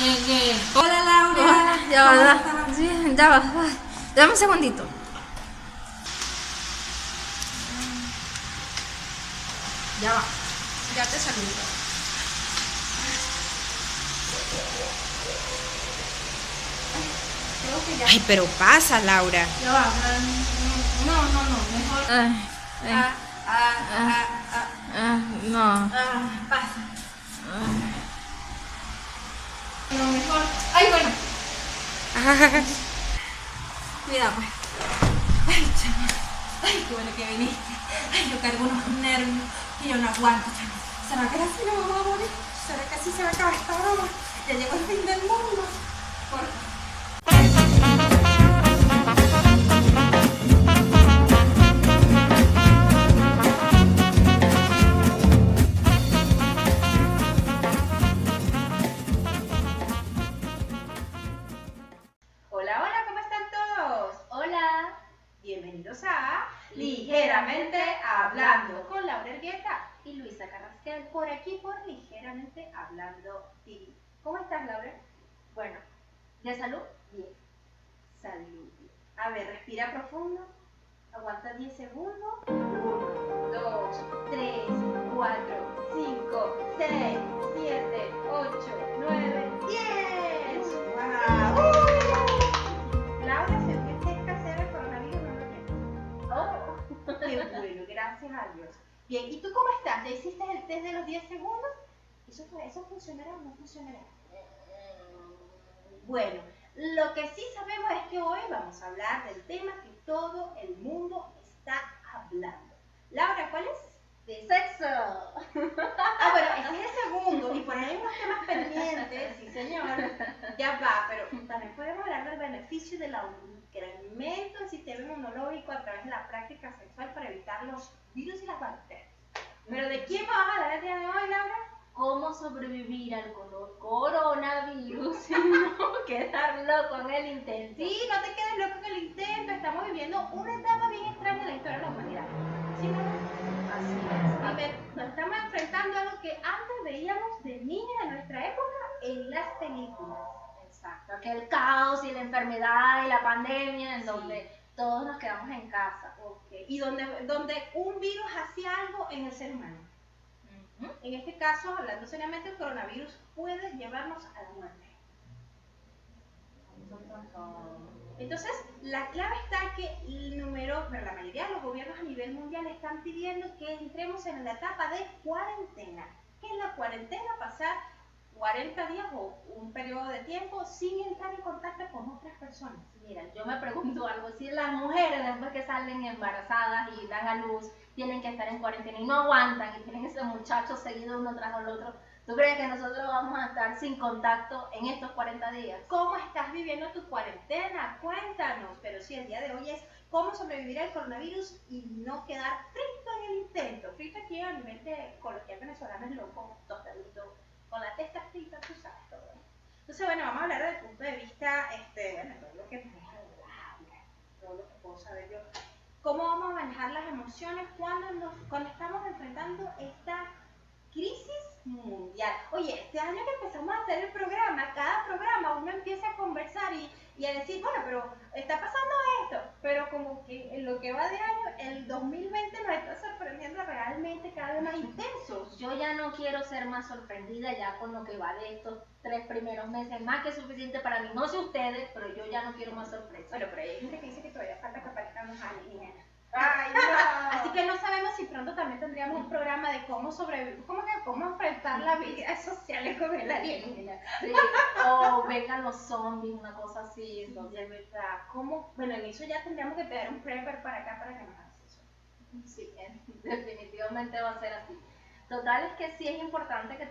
Hola Laura. Hola, ya ¿Cómo va, estás? sí, ya va. Ay, dame un segundito. Ya va. Ya te saludo. Creo que ya. Ay, pero pasa, Laura. Ya va. No. Mejor. Ay, ay, no. Pasa. No, mejor. Ay, bueno. Cuidado, pues. Ay, chama. Ay, qué bueno que viniste. Ay, yo cargo unos nervios que yo no aguanto, chama. ¿Será que así no vamos a morir? ¿Será que así se va a acabar esta broma? Ya llegó el fin del mundo. Por... Hola, hola, ¿cómo están todos? Hola, Bienvenidos a Ligeramente Hablando con Laura Ergueta. y Luisa Carrasquel, por aquí por Ligeramente Hablando TV. ¿Cómo estás, Laura? Bueno, ¿de salud? Bien. Salud. A ver, respira profundo. Aguanta 10 segundos. 1, 2, 3, 4, 5, 6, 7, 8, 9, 10. ¡Wow! Laura, ¿se el test casero de coronavirus? No lo tiene. Oh, Qué bueno, gracias a Dios. Bien, ¿y tú cómo estás? ¿Ya hiciste el test de los 10 segundos? ¿Eso funcionará o no funcionará? Bueno, lo que sí sabemos es que hoy vamos a hablar del tema que todo el mundo está hablando. Laura, ¿cuál es? de sexo. Ah, bueno, ese es el segundo y por ahí hay unos temas pendientes, sí señor, ya va, pero también podemos hablar del beneficio del incremento del sistema inmunológico a través de la práctica sexual para evitar los virus y las bacterias. Pero ¿de quién vamos a hablar el día de hoy, Laura? ¿Cómo sobrevivir al coronavirus y no quedar loco en el intento? Sí, no te quedes loco con el intento, estamos viviendo una etapa bien extraña en la historia de la humanidad. ¿Sí, no? Así es. A ver, nos estamos enfrentando a algo que antes veíamos de niña de nuestra época en las películas. Exacto, aquel caos y la enfermedad y la pandemia en Sí. donde todos nos quedamos en casa. Ok, y donde un virus hacía algo en el ser humano. Ujú. En este caso, hablando seriamente, el coronavirus puede llevarnos a la muerte. Entonces, la clave está que la mayoría de los gobiernos a nivel mundial están pidiendo que entremos en la etapa de cuarentena. ¿Qué es la cuarentena? Pasar 40 días o un periodo de tiempo sin entrar en contacto con otras personas. Mira, yo me pregunto algo, si las mujeres después que salen embarazadas y dan a luz tienen que estar en cuarentena y no aguantan y tienen ese muchacho seguido uno tras el otro, ¿tú crees que nosotros vamos a estar sin contacto en estos 40 días? ¿Cómo estás viviendo tu cuarentena? Cuéntanos. Pero sí, el día de hoy es cómo sobrevivir al coronavirus y no quedar frito en el intento. Frito aquí a nivel de coloquial venezolano es loco, tostadito, con la testa frita, tú sabes todo. Entonces, bueno, vamos a hablar desde el punto de vista, bueno, todo lo que maneja Laura, todo lo que puedo saber yo. ¿Cómo vamos a manejar las emociones cuando estamos enfrentando esta crisis mundial? Oye, este año que empezamos a hacer el programa, cada programa uno empieza a conversar y a decir, bueno, pero está pasando esto, pero como que en lo que va de año, el 2020 nos está sorprendiendo realmente cada vez más intensos. Yo ya no quiero ser más sorprendida ya con lo que va de estos 3 primeros meses, más que suficiente para mí, no sé ustedes, pero yo ya no quiero más sorpresas. Bueno, pero hay gente que dice que todavía falta que aparezcan los alienígenas. Ay, no. Así que no sabemos si pronto también tendríamos un programa de cómo sobrevivir, cómo enfrentar la vida social con el alienígena. Sí, o vengan los zombies, una cosa así, entonces. De verdad, bueno, en eso ya tendríamos que tener un prepper para acá para que nos haga eso. Sí, definitivamente va a ser así. Total es que sí es importante que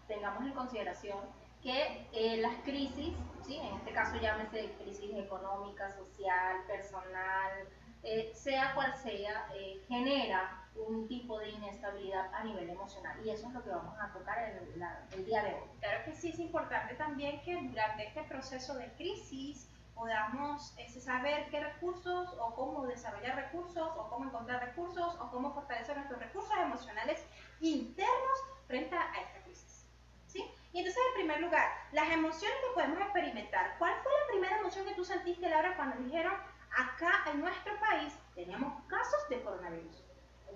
tengamos en consideración que las crisis, ¿sí? En este caso llámese crisis económica, social, personal, sea cual sea, genera un tipo de inestabilidad a nivel emocional y eso es lo que vamos a tocar el día de hoy. Claro que sí es importante también que durante este proceso de crisis podamos saber qué recursos o cómo desarrollar recursos o cómo encontrar recursos o cómo fortalecer nuestros recursos emocionales internos frente a esta crisis. ¿Sí? Y entonces el primer primer lugar, las emociones que podemos experimentar. ¿Cuál fue la primera emoción que tú sentiste, Laura, cuando dijeron acá en nuestro país teníamos casos de coronavirus?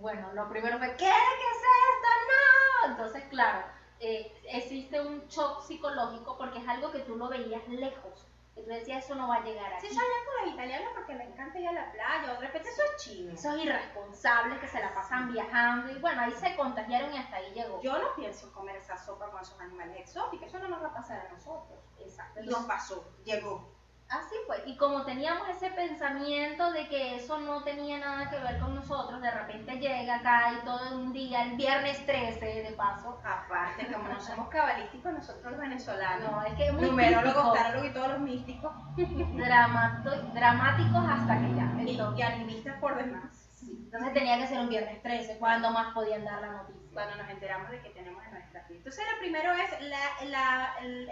Bueno, lo primero fue, ¿qué es esto? ¡No! Entonces, claro, existe un shock psicológico porque es algo que tú lo veías lejos. Que tú decías, eso no va a llegar aquí. Sí, salían con los italianos porque les encanta ir a la playa, o de repente eso es chino. Esos irresponsables que se la pasan viajando y bueno, ahí se contagiaron y hasta ahí llegó. Yo no pienso comer esa sopa con esos animales exóticos, eso no nos va a pasar a nosotros. Exacto. Y nos pasó, llegó. Así fue, y como teníamos ese pensamiento de que eso no tenía nada que ver con nosotros, de repente llega acá y todo un día, el viernes 13 de paso. Aparte, como no somos cabalísticos nosotros los venezolanos, No, es que es muy numerólogos, típico. tarólogos y todos los místicos, Dramáticos hasta que ya. y animistas por demás. Sí. Entonces tenía que ser un viernes 13, cuando más podían dar la noticia. Cuando nos enteramos de que tenemos en nuestra vida. Entonces, lo primero es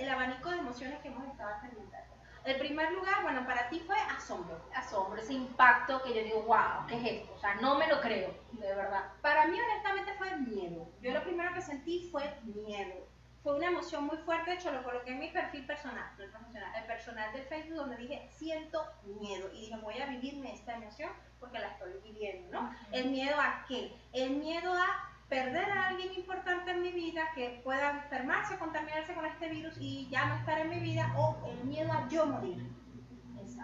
el abanico de emociones que hemos estado experimentando. El primer lugar, bueno, para ti fue asombro. Asombro, ese impacto que yo digo, wow, ¿qué es esto? O sea, no me lo creo, de verdad. Para mí, honestamente, fue miedo. Yo lo primero que sentí fue miedo. Fue una emoción muy fuerte, de hecho lo coloqué en mi perfil personal, no el profesional, el personal del Facebook, donde dije, siento miedo. Y dije, voy a vivirme esta emoción porque la estoy viviendo, ¿no? ¿El miedo a qué? El miedo a perder a alguien importante en mi vida que pueda enfermarse, contaminarse con este virus y ya no estar en mi vida, o el miedo a yo morir.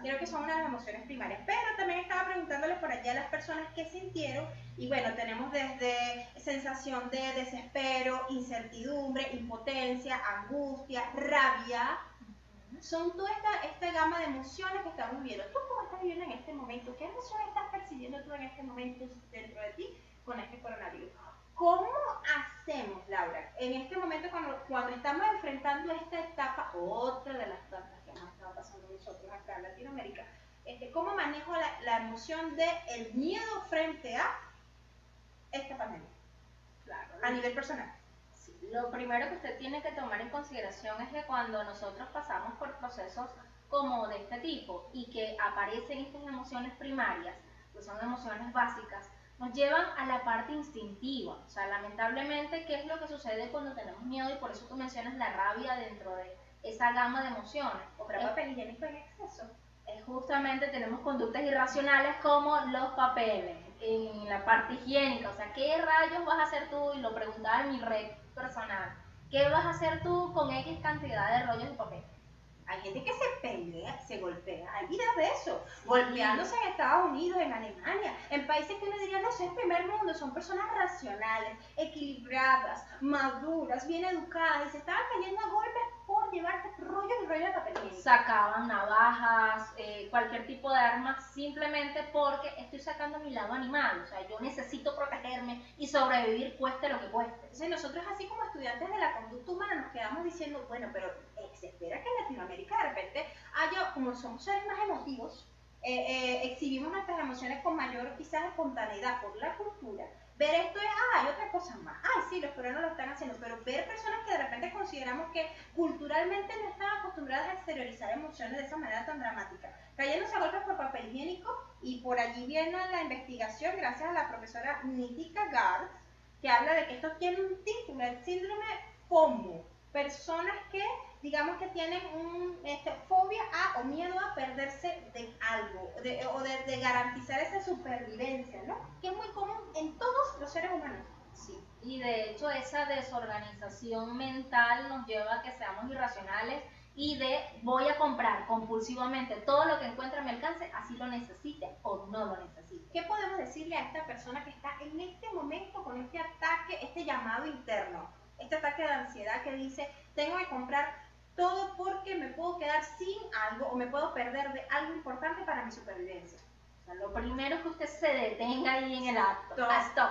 Creo que son unas emociones primarias, pero también estaba preguntándoles por allá a las personas qué sintieron, y bueno, tenemos desde sensación de desespero, incertidumbre, impotencia, angustia, rabia. Son toda esta gama de emociones que estamos viviendo. ¿Tú cómo estás viviendo en este momento? ¿Qué emociones estás percibiendo tú en este momento dentro de ti con este coronavirus? ¿Cómo hacemos, Laura, en este momento cuando estamos enfrentando esta etapa, otra de las tantas que hemos estado pasando nosotros acá en Latinoamérica, cómo manejo la emoción del miedo frente a esta pandemia? Claro. A nivel personal. Sí, lo primero que usted tiene que tomar en consideración es que cuando nosotros pasamos por procesos como de este tipo y que aparecen estas emociones primarias, que son emociones básicas, nos llevan a la parte instintiva. O sea, lamentablemente, ¿qué es lo que sucede cuando tenemos miedo? Y por eso tú mencionas la rabia dentro de esa gama de emociones. Comprar papel higiénico en exceso. Justamente tenemos conductas irracionales como los papeles en la parte higiénica. O sea, ¿qué rayos vas a hacer tú? Y lo preguntaba en mi red personal. ¿Qué vas a hacer tú con X cantidad de rollos de papel? Hay gente que se pelea, se golpea. Hay videos de eso. Golpeándose en Estados Unidos, en Alemania, en países que uno diría, no sé, es primer mundo. Son personas racionales, equilibradas, maduras, bien educadas, y se estaban cayendo a golpes por llevarse rollos y rollos de papel higiénico. Sacaban navajas, cualquier tipo de armas, simplemente porque estoy sacando mi lado animal. O sea, yo necesito protegerme y sobrevivir cueste lo que cueste. Entonces nosotros, así como estudiantes de la conducta humana, nos quedamos diciendo, bueno, pero se espera que en Latinoamérica de repente haya, como somos seres más emotivos, exhibimos nuestras emociones con mayor quizás espontaneidad por la cultura. Ver esto es, hay otra cosa más. Sí, los peruanos lo están haciendo, pero ver personas que de repente consideramos que culturalmente no están acostumbradas a exteriorizar emociones de esa manera tan dramática, cayéndose a golpes por papel higiénico, y por allí viene la investigación, gracias a la profesora Nitika Garg, que habla de que esto tiene un título, el síndrome FOMO, personas que digamos que tienen fobia a o miedo a perderse de algo, o de garantizar esa supervivencia, ¿no? Que es muy común en todos los seres humanos. Sí, y de hecho esa desorganización mental nos lleva a que seamos irracionales y voy a comprar compulsivamente todo lo que encuentre a mi alcance, así lo necesite o no lo necesite. ¿Qué podemos decirle a esta persona que está en este momento con este ataque, este llamado interno, este ataque de ansiedad que dice, tengo que comprar todo porque me puedo quedar sin algo o me puedo perder de algo importante para mi supervivencia? O sea, lo primero es que usted se detenga ahí en el acto, Stop. stop,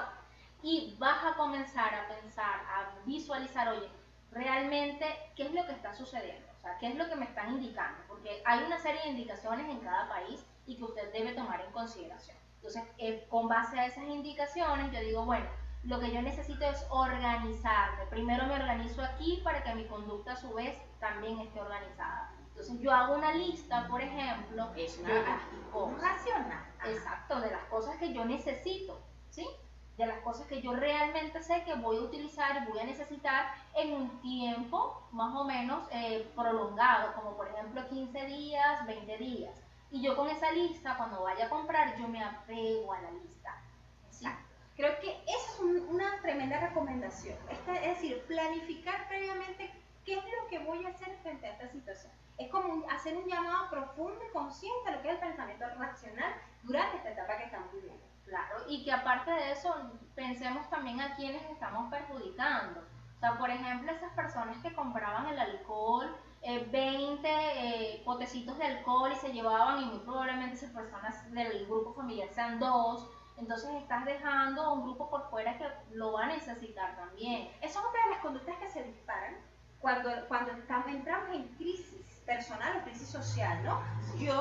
y vas a comenzar a pensar, a visualizar, oye, realmente, ¿qué es lo que está sucediendo? O sea, ¿qué es lo que me están indicando? Porque hay una serie de indicaciones en cada país y que usted debe tomar en consideración. Entonces, con base a esas indicaciones, yo digo, bueno, lo que yo necesito es organizarme. Primero me organizo aquí para que mi conducta a su vez también esté organizada. Entonces yo hago una lista, por ejemplo, Es de las cosas. racional. Exacto, de las cosas que yo necesito, ¿sí? de las cosas que yo realmente sé que voy a utilizar y voy a necesitar en un tiempo más o menos prolongado, como por ejemplo 15 días, 20 días. Y yo con esa lista, cuando vaya a comprar, yo me apego a la lista. ¿Sí? Creo que esa es una tremenda recomendación. Es decir, planificar previamente qué es lo que voy a hacer frente a esta situación. Es como hacer un llamado profundo y consciente a lo que es el pensamiento racional durante esta etapa que estamos viviendo. Claro, y que aparte de eso, pensemos también a quienes estamos perjudicando. O sea, por ejemplo, esas personas que compraban el alcohol, 20 potecitos de alcohol y se llevaban, y muy probablemente esas personas del grupo familiar sean 2, entonces estás dejando a un grupo por fuera que lo va a necesitar también. Esa es otra de las conductas que se disparan cuando entramos en crisis personal o crisis social, ¿no?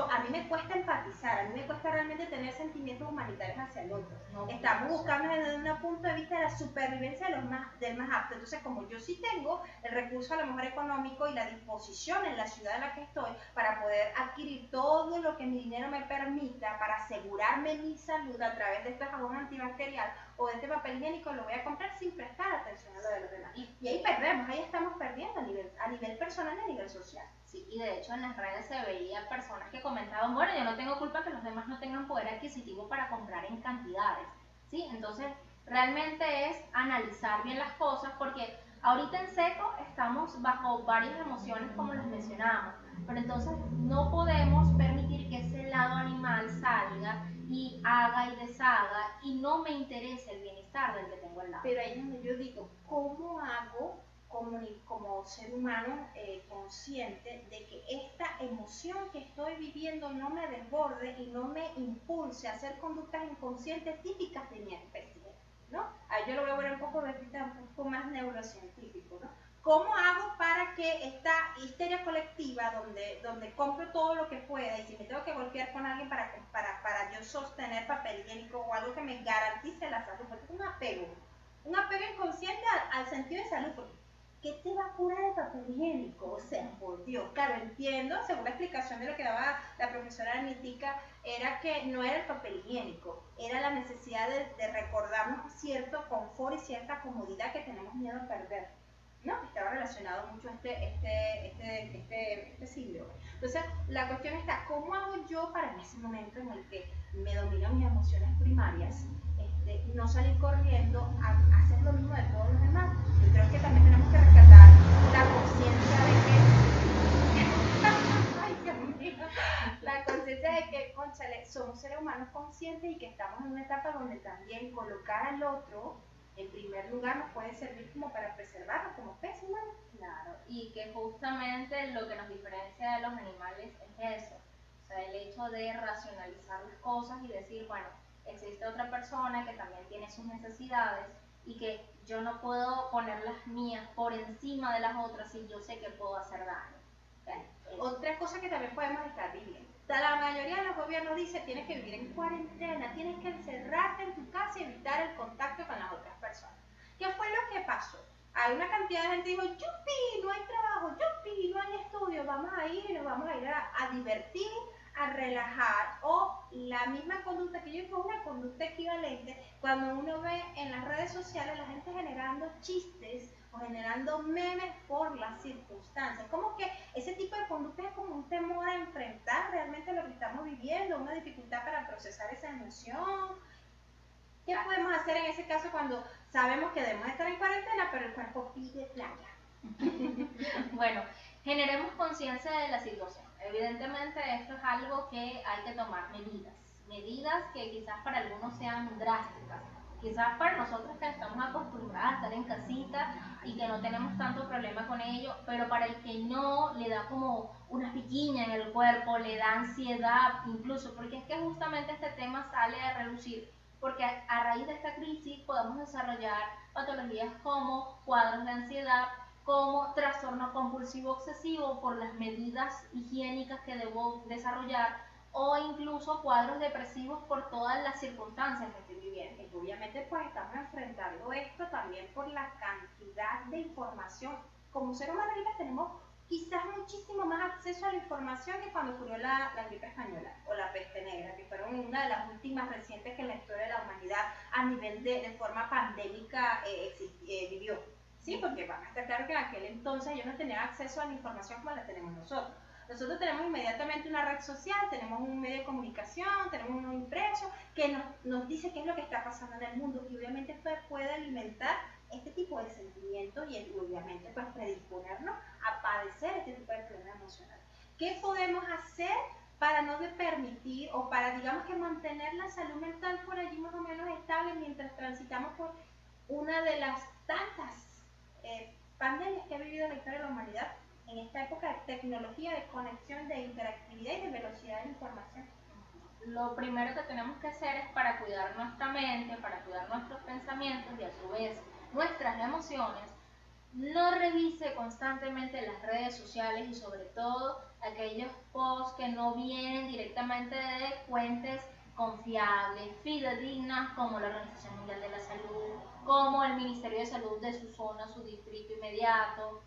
A mí me cuesta empatizar, a mí me cuesta realmente tener sentimientos humanitarios hacia el otro. No, Estamos buscando desde un punto de vista de la supervivencia del más apto. Entonces, como yo sí tengo el recurso a lo mejor económico y la disposición en la ciudad en la que estoy para poder adquirir todo lo que mi dinero me permita para asegurarme mi salud a través de este jabón antibacterial o de este papel higiénico, lo voy a comprar sin prestar atención a lo de los demás. Y ahí perdemos, ahí estamos perdiendo a nivel personal y a nivel social. Sí, y de hecho en las redes se veía personas que comentaban, bueno, yo no tengo culpa que los demás no tengan poder adquisitivo para comprar en cantidades, ¿sí? Entonces, realmente es analizar bien las cosas, porque ahorita en seco estamos bajo varias emociones como les mencionamos, pero entonces no podemos permitir que ese lado animal salga y haga y deshaga y no me interese el bienestar del que tengo al lado. Pero ahí es donde yo digo, ¿cómo hago como ser humano consciente de que esta emoción que estoy viviendo no me desborde y no me impulse a hacer conductas inconscientes típicas de mi especie, ¿no? Ahí yo lo voy a ver un poco más neurocientífico, ¿no? ¿Cómo hago para que esta histeria colectiva, donde compro todo lo que pueda y si me tengo que golpear con alguien para yo sostener papel higiénico o algo que me garantice la salud, porque es un apego inconsciente al sentido de salud, porque ¿qué te va a curar el papel higiénico? O sea, por Dios, claro, entiendo, según la explicación de lo que daba la profesora Anitica, era que no era el papel higiénico, era la necesidad de recordarnos cierto confort y cierta comodidad que tenemos miedo a perder, ¿no? Estaba relacionado mucho a este siglo. Entonces, la cuestión está, ¿cómo hago yo para en ese momento en el que me dominan mis emociones primarias, no salir corriendo a hacer lo mismo de todos los demás? Yo creo que también tenemos que rescatar la conciencia de que ay, Dios mío, la conciencia de que, cónchale, somos seres humanos conscientes y que estamos en una etapa donde también colocar al otro en primer lugar nos puede servir como para preservarnos como especie humana. Claro, y que justamente lo que nos diferencia de los animales es eso, o sea, el hecho de racionalizar las cosas y decir, bueno, existe otra persona que también tiene sus necesidades y que yo no puedo poner las mías por encima de las otras si yo sé que puedo hacer daño. ¿Okay? Otra cosa que también podemos estar viviendo. La mayoría de los gobiernos dice tienes que vivir en cuarentena, tienes que encerrarte en tu casa y evitar el contacto con las otras personas. ¿Qué fue lo que pasó? Hay una cantidad de gente que dijo, ¡yupi! No hay trabajo, ¡yupi! No hay estudio, vamos a ir y nos vamos a ir a divertir, a relajar, o la misma conducta que yo digo, una conducta equivalente cuando uno ve en las redes sociales la gente generando chistes o generando memes por las circunstancias. Como que ese tipo de conducta es como un temor a enfrentar realmente lo que estamos viviendo, una dificultad para procesar esa emoción. ¿Qué podemos hacer en ese caso cuando sabemos que debemos estar en cuarentena, pero el cuerpo pide playa? Bueno, generemos conciencia de la situación. Evidentemente esto es algo que hay que tomar medidas que quizás para algunos sean drásticas, quizás para nosotros que estamos acostumbrados a estar en casita y que no tenemos tanto problema con ello, pero para el que no, le da como una piquiña en el cuerpo, le da ansiedad incluso, porque es que justamente este tema sale a relucir, porque a raíz de esta crisis podemos desarrollar patologías como cuadros de ansiedad, como trastorno compulsivo obsesivo por las medidas higiénicas que debo desarrollar, o incluso cuadros depresivos por todas las circunstancias que estoy viviendo. Y obviamente pues estamos enfrentando esto también por la cantidad de información. Como ser humano ahorita tenemos quizás muchísimo más acceso a la información que cuando ocurrió la gripe española o la peste negra, que fueron una de las últimas recientes que en la historia de la humanidad a nivel de forma pandémica vivió. Sí, porque van a estar claro que en aquel entonces ellos no tenían acceso a la información como la tenemos nosotros. Nosotros tenemos inmediatamente una red social, tenemos un medio de comunicación, tenemos un impreso que nos dice qué es lo que está pasando en el mundo, y obviamente esto puede alimentar este tipo de sentimientos y obviamente pues predisponernos a padecer este tipo de problemas emocionales. ¿Qué podemos hacer para no permitir o para, digamos, que mantener la salud mental por allí más o menos estable mientras transitamos por una de las tantas pandemias que ha vivido la historia de la humanidad en esta época de tecnología, de conexión, de interactividad y de velocidad de la información? Lo primero que tenemos que hacer es, para cuidar nuestra mente, para cuidar nuestros pensamientos y a su vez nuestras emociones, no revise constantemente las redes sociales y sobre todo aquellos posts que no vienen directamente de fuentes confiables, fidedignas, como la Organización Mundial de la Salud, como el Ministerio de Salud de su zona, su distrito inmediato,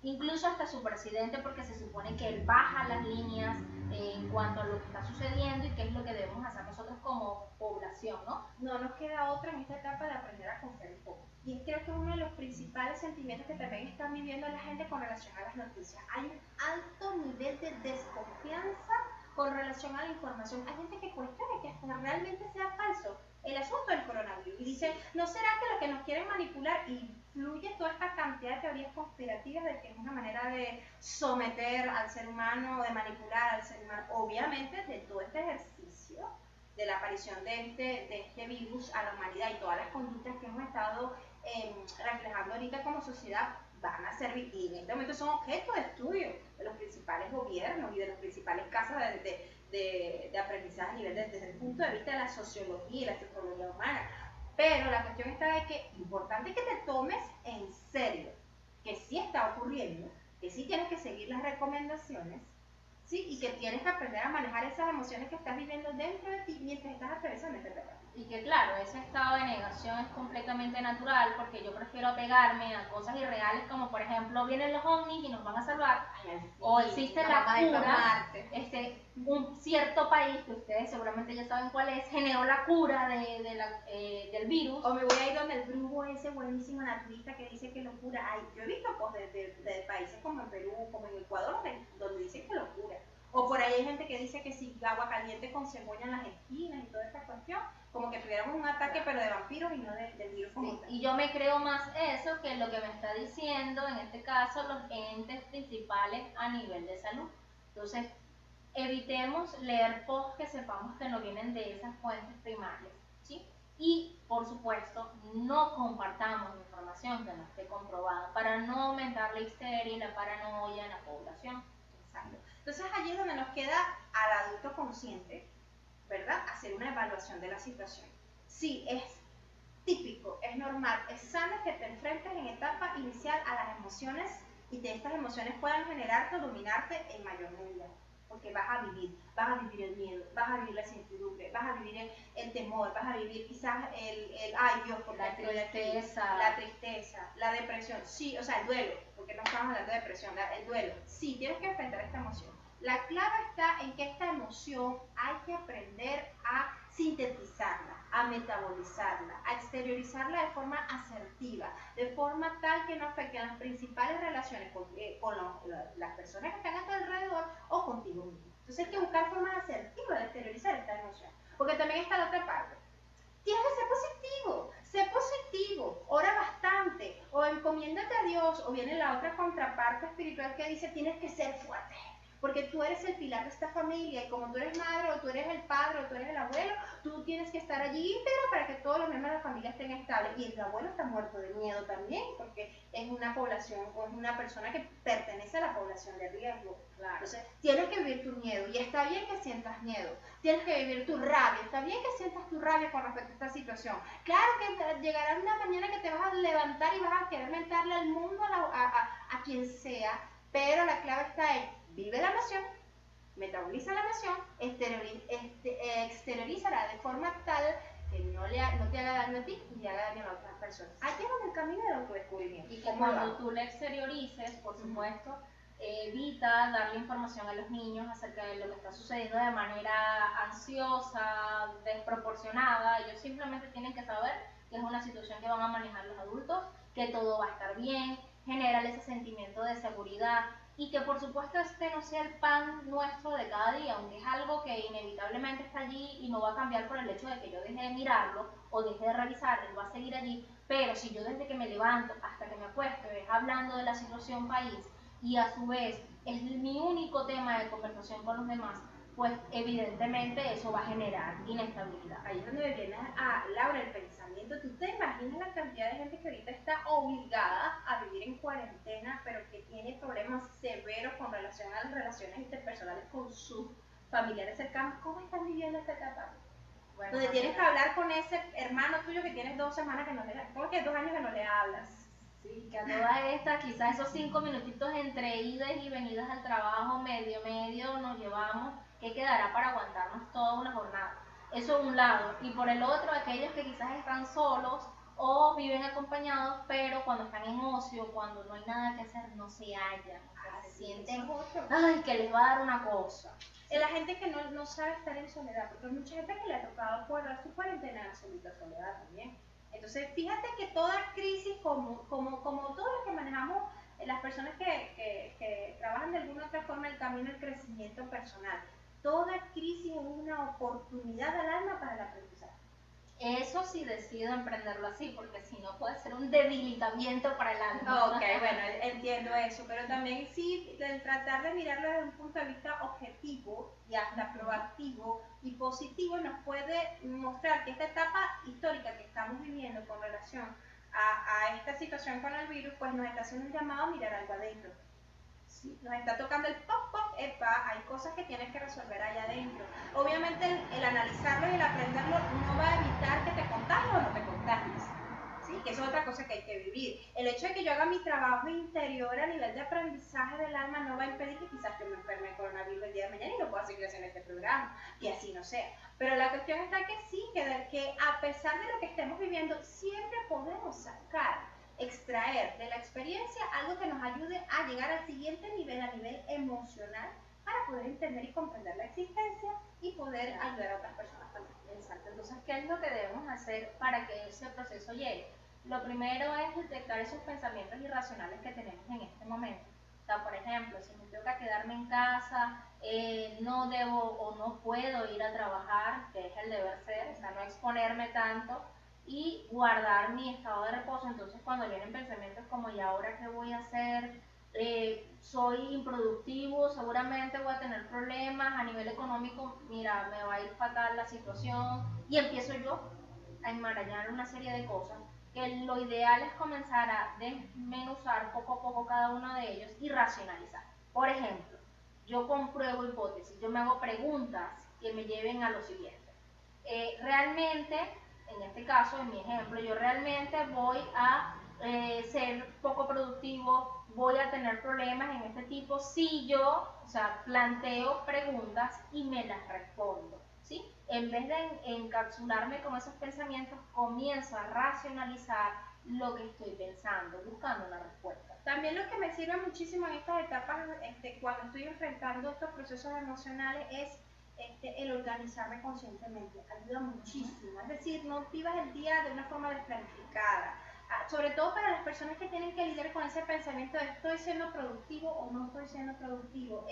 incluso hasta su presidente, porque se supone que él baja las líneas en cuanto a lo que está sucediendo y qué es lo que debemos hacer nosotros como población, ¿no? No nos queda otra en esta etapa de aprender a confiar un poco. Y creo que uno de los principales sentimientos que también están viviendo la gente con relación a las noticias. Hay un alto nivel de desconfianza con relación a la información. Hay gente que cuestiona que hasta realmente sea falso el asunto del coronavirus y dice, ¿no será que lo que nos quieren manipular? Y fluye toda esta cantidad de teorías conspirativas de que es una manera de someter al ser humano, de manipular al ser humano. Obviamente, de todo este ejercicio de la aparición de este virus a la humanidad y todas las conductas que hemos estado reflejando ahorita como sociedad van a servir, y en este momento son objeto de estudio de los principales gobiernos y de las principales casas de aprendizaje a nivel desde el punto de vista de la sociología y la psicología humana. Pero la cuestión está de que es importante que te tomes en serio que sí está ocurriendo, que sí tienes que seguir las recomendaciones, ¿sí? Y que tienes que aprender a manejar esas emociones que estás viviendo dentro de ti mientras estás atravesando esta etapa. Y que claro, ese estado de negación es completamente natural, porque yo prefiero apegarme a cosas irreales, como por ejemplo vienen los ovnis y nos van a salvar, o existe la cura, un cierto país que ustedes seguramente ya saben cuál es, generó la cura del virus. O me voy a ir donde el brujo ese buenísimo naturista que dice que lo cura. Ay, yo he visto pues, de países como en Perú, como en Ecuador, donde dicen que lo cura. O por ahí hay gente que dice que si agua caliente con cebolla en las esquinas y toda esta cuestión, como que tuviéramos un ataque pero de vampiros y no del virus como tal. Y yo me creo más eso que lo que me está diciendo, en este caso, los entes principales a nivel de salud. Entonces, evitemos leer posts que sepamos que no vienen de esas fuentes primarias, ¿sí? Y, por supuesto, no compartamos información que no esté comprobada para no aumentar la histeria y la paranoia en la población. Exacto. Entonces allí es donde nos queda al adulto consciente, ¿verdad?, hacer una evaluación de la situación. Sí, es típico, es normal, es sano que te enfrentes en etapa inicial a las emociones y que estas emociones puedan generarte o dominarte en mayor medida. Porque vas a vivir el miedo, vas a vivir la incertidumbre, vas a vivir el temor, vas a vivir quizás el ay Dios, porque la tristeza, la depresión, sí, o sea, el duelo, porque no estamos hablando de depresión, el duelo, sí, tienes que enfrentar esta emoción. La clave está en que esta emoción hay que aprender a sintetizarla, a metabolizarla, a exteriorizarla de forma asertiva, de forma tal que no afecte a las principales relaciones con las personas que están a tu alrededor o contigo mismo. Entonces hay que buscar formas asertivas de exteriorizar esta emoción, porque también está la otra parte. Tienes que ser positivo, ora bastante, o encomiéndate a Dios, o viene la otra contraparte espiritual que dice tienes que ser fuerte, porque tú eres el pilar de esta familia, y como tú eres madre, o tú eres el padre, o tú eres el abuelo, tú tienes que estar allí íntegro para que todos los miembros de la familia estén estables. Y el abuelo está muerto de miedo también, porque es una población, o es una persona que pertenece a la población de riesgo. Claro. Entonces, tienes que vivir tu miedo, y está bien que sientas miedo. Tienes que vivir tu rabia, está bien que sientas tu rabia con respecto a esta situación. Claro que llegará una mañana que te vas a levantar y vas a querer mentarle al mundo a quien sea, pero la clave está en vive la emoción, metaboliza la emoción, exteriorízala de forma tal que no te haga daño a ti ni haga daño a otras personas. Aquí es donde el camino del autodescubrimiento. Y que cuando tú la exteriorices, por supuesto, evita darle información a los niños acerca de lo que está sucediendo de manera ansiosa, desproporcionada. Ellos simplemente tienen que saber que es una situación que van a manejar los adultos, que todo va a estar bien, generar ese sentimiento de seguridad y que por supuesto este no sea el pan nuestro de cada día, aunque es algo que inevitablemente está allí y no va a cambiar por el hecho de que yo deje de mirarlo o deje de revisar, él va a seguir allí, pero si yo desde que me levanto hasta que me acuesto es hablando de la situación país y a su vez es mi único tema de conversación con los demás, pues evidentemente eso va a generar inestabilidad. Ahí es donde viene a Laura el pensamiento. ¿Tú te imaginas la cantidad de gente que ahorita está obligada a vivir en cuarentena, pero que tiene problemas severos con relación a las relaciones interpersonales con sus familiares cercanos? ¿Cómo están viviendo esta etapa? Bueno, Donde tienes que hablar con ese hermano tuyo que tienes 2 semanas que no le, ¿cómo que 2 años que no le hablas? Sí, que a todas estas, quizás esos 5 minutitos entre idas y venidas al trabajo, medio nos llevamos, que quedará para aguantarnos toda una jornada. Eso de un lado. Y por el otro, aquellos que quizás están solos o viven acompañados, pero cuando están en ocio, cuando no hay nada que hacer, no se hallan. O sea, se sienten, ay, que les va a dar una cosa. La gente que no sabe estar en soledad, porque hay mucha gente que le ha tocado guardar su cuarentena en absoluta soledad también. Entonces, fíjate que toda crisis, como todo lo que manejamos, las personas que trabajan de alguna otra forma el camino del crecimiento personal, toda crisis es una oportunidad al alma para el aprendizaje. Eso sí decido emprenderlo así, porque si no puede ser un debilitamiento para el alma. Ok, bueno, entiendo eso, pero también sí, el tratar de mirarlo desde un punto de vista objetivo y hasta proactivo y positivo nos puede mostrar que esta etapa histórica que estamos viviendo con relación a esta situación con el virus, pues nos está haciendo un llamado a mirar algo adentro. Sí, nos está tocando el pop, epa, hay cosas que tienes que resolver allá adentro. Obviamente el analizarlo y el aprenderlo no va a evitar que te contagies o no te contagies. ¿Sí? Que eso es otra cosa que hay que vivir. El hecho de que yo haga mi trabajo interior a nivel de aprendizaje del alma no va a impedir que quizás yo me enferme de coronavirus el día de mañana y no pueda seguir haciendo este programa, que así no sea. Pero la cuestión está que sí, que a pesar de lo que estemos viviendo, siempre podemos sacar, extraer de la experiencia algo que nos ayude a llegar al siguiente nivel, a nivel emocional, para poder entender y comprender la existencia y poder ayudar a otras personas también. Exacto. Entonces, ¿qué es lo que debemos hacer para que ese proceso llegue? Lo primero es detectar esos pensamientos irracionales que tenemos en este momento. O sea, por ejemplo, si me toca quedarme en casa, no debo o no puedo ir a trabajar, que es el deber ser, o sea, no exponerme tanto y guardar mi estado de reposo. Entonces, cuando vienen pensamientos como, ¿y ahora qué voy a hacer? Soy improductivo, seguramente voy a tener problemas a nivel económico, mira, me va a ir fatal la situación, y empiezo yo a enmarañar una serie de cosas, que lo ideal es comenzar a desmenuzar poco a poco cada uno de ellos y racionalizar. Por ejemplo, yo compruebo hipótesis, yo me hago preguntas que me lleven a lo siguiente. Realmente, en este caso, en mi ejemplo, yo realmente voy a ser poco productivo, voy a tener problemas en este tipo si yo, o sea, planteo preguntas y me las respondo, ¿sí? En vez de encapsularme con esos pensamientos, comienzo a racionalizar lo que estoy pensando, buscando una respuesta. También lo que me sirve muchísimo en estas etapas, cuando estoy enfrentando estos procesos emocionales, es el organizarme conscientemente. Ayuda muchísimo. Es decir, no vivas el día de una forma desplanificada. Sobre todo para las personas que tienen que lidiar con ese pensamiento de estoy siendo productivo o no estoy siendo productivo.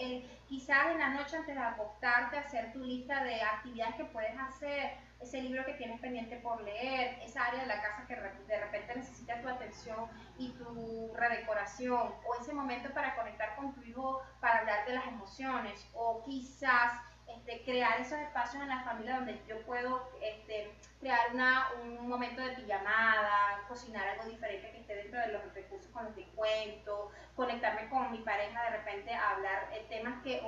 Quizás en la noche antes de acostarte hacer tu lista de actividades que puedes hacer, ese libro que tienes pendiente por leer, esa área de la casa que de repente necesita tu atención y tu redecoración, o ese momento para conectar con tu hijo para hablar de las emociones, o quizás crear esos espacios en la familia donde yo puedo crear un momento de pijamada, cocinar algo diferente que esté dentro de los recursos con los que cuento, conectarme con mi pareja de repente a hablar temas que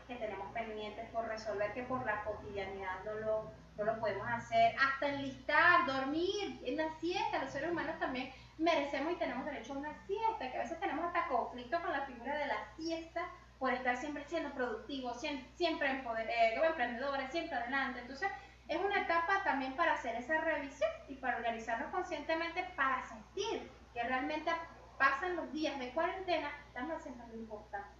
tenemos pendientes por resolver, que por la cotidianidad no lo podemos hacer, hasta enlistar, dormir, en la siesta. Los seres humanos también merecemos y tenemos derecho a una siesta, que a veces tenemos hasta conflicto con la figura de la siesta por estar siempre siendo productivos, siempre emprendedores, siempre adelante. Entonces, es una etapa también para hacer esa revisión y para organizarnos conscientemente, para sentir que realmente pasan los días de cuarentena, estamos haciendo lo importante.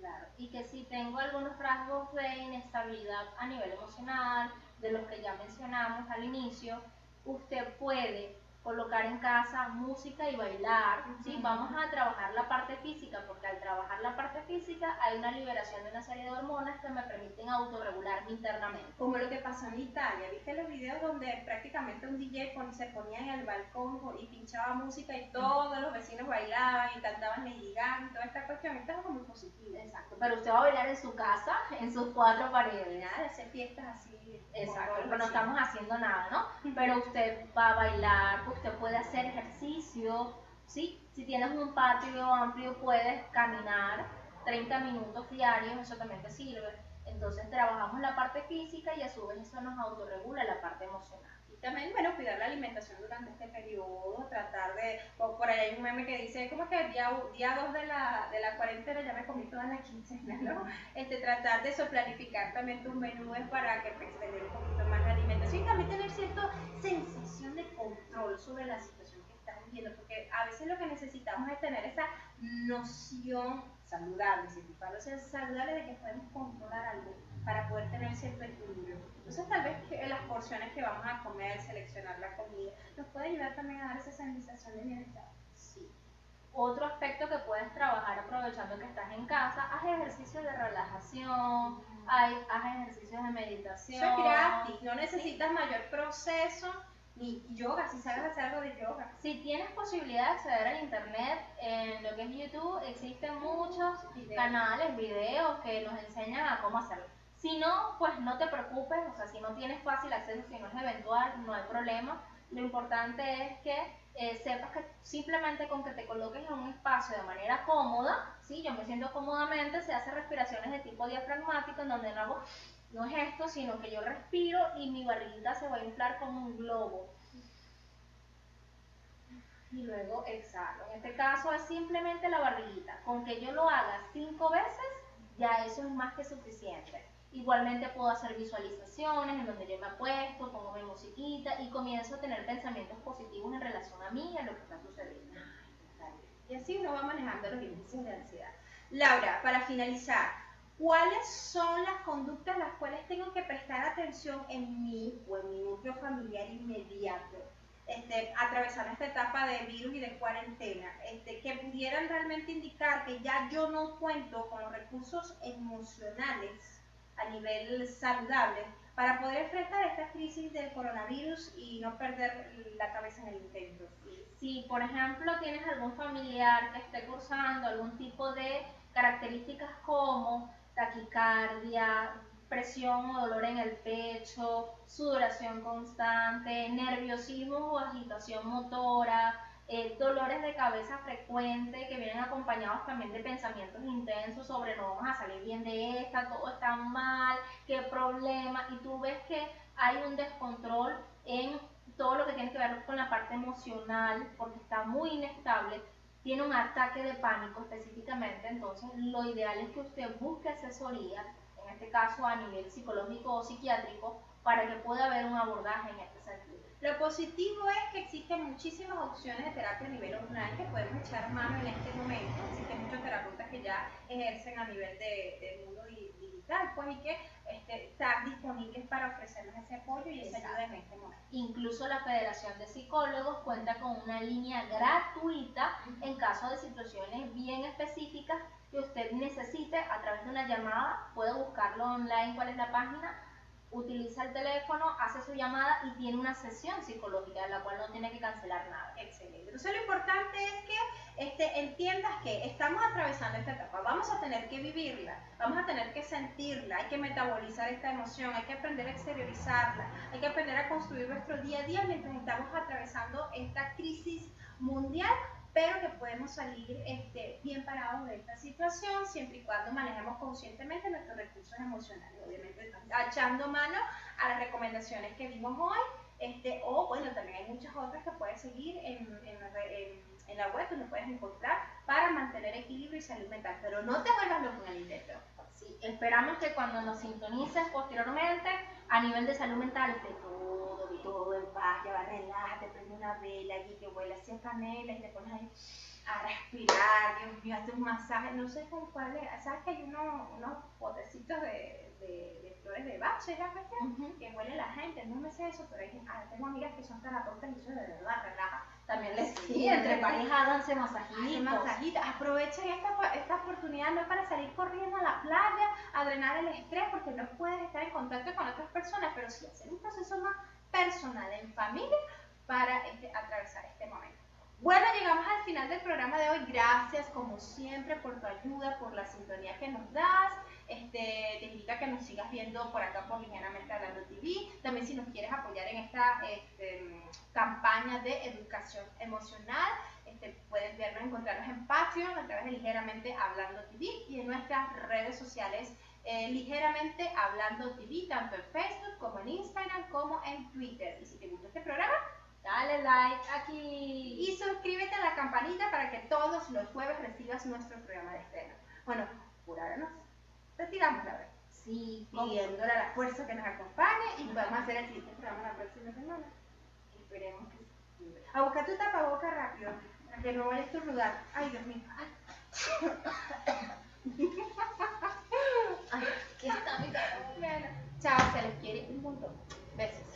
Claro, y que si tengo algunos rasgos de inestabilidad a nivel emocional, de los que ya mencionamos al inicio, usted puede colocar en casa música y bailar, ¿sí? Vamos a trabajar la parte física, porque al trabajar la parte física hay una liberación de una serie de hormonas que me permiten autorregularme internamente. Como lo que pasó en Italia, ¿viste los videos donde prácticamente un DJ se ponía en el balcón y pinchaba música y todos los vecinos bailaban y cantaban Lady Gaga y toda esta cuestión? Esto es algo muy positivo. Exacto, pero usted va a bailar en su casa, en sus cuatro paredes. Nada de hacer fiestas así. Exacto, pero no estamos haciendo nada, ¿no? Pero usted va a bailar, usted puede hacer ejercicio, ¿sí? Si tienes un patio amplio, puedes caminar 30 minutos diarios, eso también te sirve. Entonces trabajamos la parte física y a su vez eso nos autorregula la parte emocional. Y también, bueno, cuidar la alimentación durante este periodo, tratar de, por ahí hay un meme que dice, ¿cómo es que día 2 de la cuarentena ya me comí toda la quincena, ¿no? Tratar de eso, planificar también tus menúes para que pues, tener un poquito más de alimentación y también tener cierta sensación de control sobre la situación que estás viviendo, porque a veces lo que necesitamos es tener esa noción saludable, si tu padre es saludable, de que podemos controlar algo para poder tener cierto equilibrio. Entonces tal vez que las porciones que vamos a comer, seleccionar la comida, nos puede ayudar también a dar esa sensación de bienestar. Sí. Otro aspecto que puedes trabajar aprovechando que estás en casa, haz ejercicios de relajación, haz ejercicios de meditación. Eso es gratis, no necesitas mayor proceso, ni yoga, si sabes hacer algo de yoga. Si tienes posibilidad de acceder al internet, en lo que es YouTube, existen muchos canales, videos que nos enseñan a cómo hacerlo. Si no, pues no te preocupes, o sea, si no tienes fácil acceso, si no es eventual, no hay problema. Lo importante es que sepas que simplemente con que te coloques en un espacio de manera cómoda, ¿sí? Yo me siento cómodamente, se hacen respiraciones de tipo diafragmático en donde no hago, no es esto, sino que yo respiro y mi barriguita se va a inflar como un globo. Y luego exhalo. En este caso es simplemente la barriguita. Con que yo lo haga 5 veces, ya eso es más que suficiente. Igualmente puedo hacer visualizaciones en donde yo me apuesto, pongo mi musiquita y comienzo a tener pensamientos positivos en relación a mí y a lo que está sucediendo. Y así uno va manejando los índices de ansiedad. Laura, para finalizar, ¿cuáles son las conductas a las cuales tengo que prestar atención en mí o en mi núcleo familiar inmediato? Atravesando esta etapa de virus y de cuarentena, que pudieran realmente indicar que ya yo no cuento con los recursos emocionales a nivel saludable para poder enfrentar esta crisis del coronavirus y no perder la cabeza en el intento. Si, por ejemplo, tienes algún familiar que esté cursando algún tipo de características como taquicardia, presión o dolor en el pecho, sudoración constante, nerviosismo o agitación motora, dolores de cabeza frecuentes que vienen acompañados también de pensamientos intensos sobre no vamos a salir bien de esta, todo está mal, qué problema, y tú ves que hay un descontrol en todo lo que tiene que ver con la parte emocional, porque está muy inestable, tiene un ataque de pánico específicamente, entonces lo ideal es que usted busque asesoría, en este caso a nivel psicológico o psiquiátrico, para que pueda haber un abordaje en este sentido. Lo positivo es que existen muchísimas opciones de terapia a nivel online que podemos echar mano en este momento. Existen muchos terapeutas que ya ejercen a nivel del mundo digital, pues, y que están disponibles para ofrecernos ese apoyo y esa ayuda en este momento. Incluso la Federación de Psicólogos cuenta con una línea gratuita en caso de situaciones bien específicas que usted necesite a través de una llamada. Puede buscarlo online, cuál es la página, utiliza el teléfono, hace su llamada y tiene una sesión psicológica de la cual no tiene que cancelar nada. Excelente. Entonces lo importante es que entiendas que estamos atravesando esta etapa, vamos a tener que vivirla, vamos a tener que sentirla, hay que metabolizar esta emoción, hay que aprender a exteriorizarla, hay que aprender a construir nuestro día a día mientras estamos atravesando esta crisis mundial, pero que podemos salir bien parados de esta situación siempre y cuando manejemos conscientemente nuestros recursos emocionales, obviamente echando mano a las recomendaciones que vimos hoy, o bueno, también hay muchas otras que puedes seguir en la web, donde puedes encontrar para mantener equilibrio y salud mental, pero no te vuelvas loco en el intento. Sí, esperamos que cuando nos sintonices posteriormente, a nivel de salud mental, esté todo en paz, ya va, relájate, prende una vela allí que huele así a canela y te pones ahí a respirar, Dios mío, hacer un masaje, no sé cuál es, sabes que hay unos potecitos de flores de Bach, ¿es la cuestión? Que huele la gente, no me sé eso, pero tengo amigas que son terapeutas y eso de verdad relaja. También les Sí, entre parejas háganse Hace masajitos. masajitos, aprovechen esta oportunidad no para salir corriendo a la playa, a drenar el estrés, porque no puedes estar en contacto con otras personas, pero sí hacer un proceso más personal, en familia, para atravesar este momento. Bueno, llegamos al final del programa de hoy. Gracias, como siempre, por tu ayuda, por la sintonía que nos das. Te invito a que nos sigas viendo por acá por Ligeramente Hablando TV. También si nos quieres apoyar en esta campaña de educación emocional, puedes vernos, encontrarnos en Patreon a través de Ligeramente Hablando TV y en nuestras redes sociales Ligeramente Hablando TV, tanto en Facebook como en Instagram como en Twitter. Y si te gusta este programa, Dale like aquí. y suscríbete a la campanita para que todos los jueves recibas nuestro programa de estreno. Bueno, por ahora nos retiramos, Laura. Sí, Pidiéndole a la fuerza que nos acompañe y podemos hacer el siguiente programa la próxima semana. Esperemos que sí. A buscar tu tapaboca rápido, para que no vayas a estornudar. Ay, Dios mío. Ay. Aquí está mi Bueno, chao, se les quiere un montón. Besos.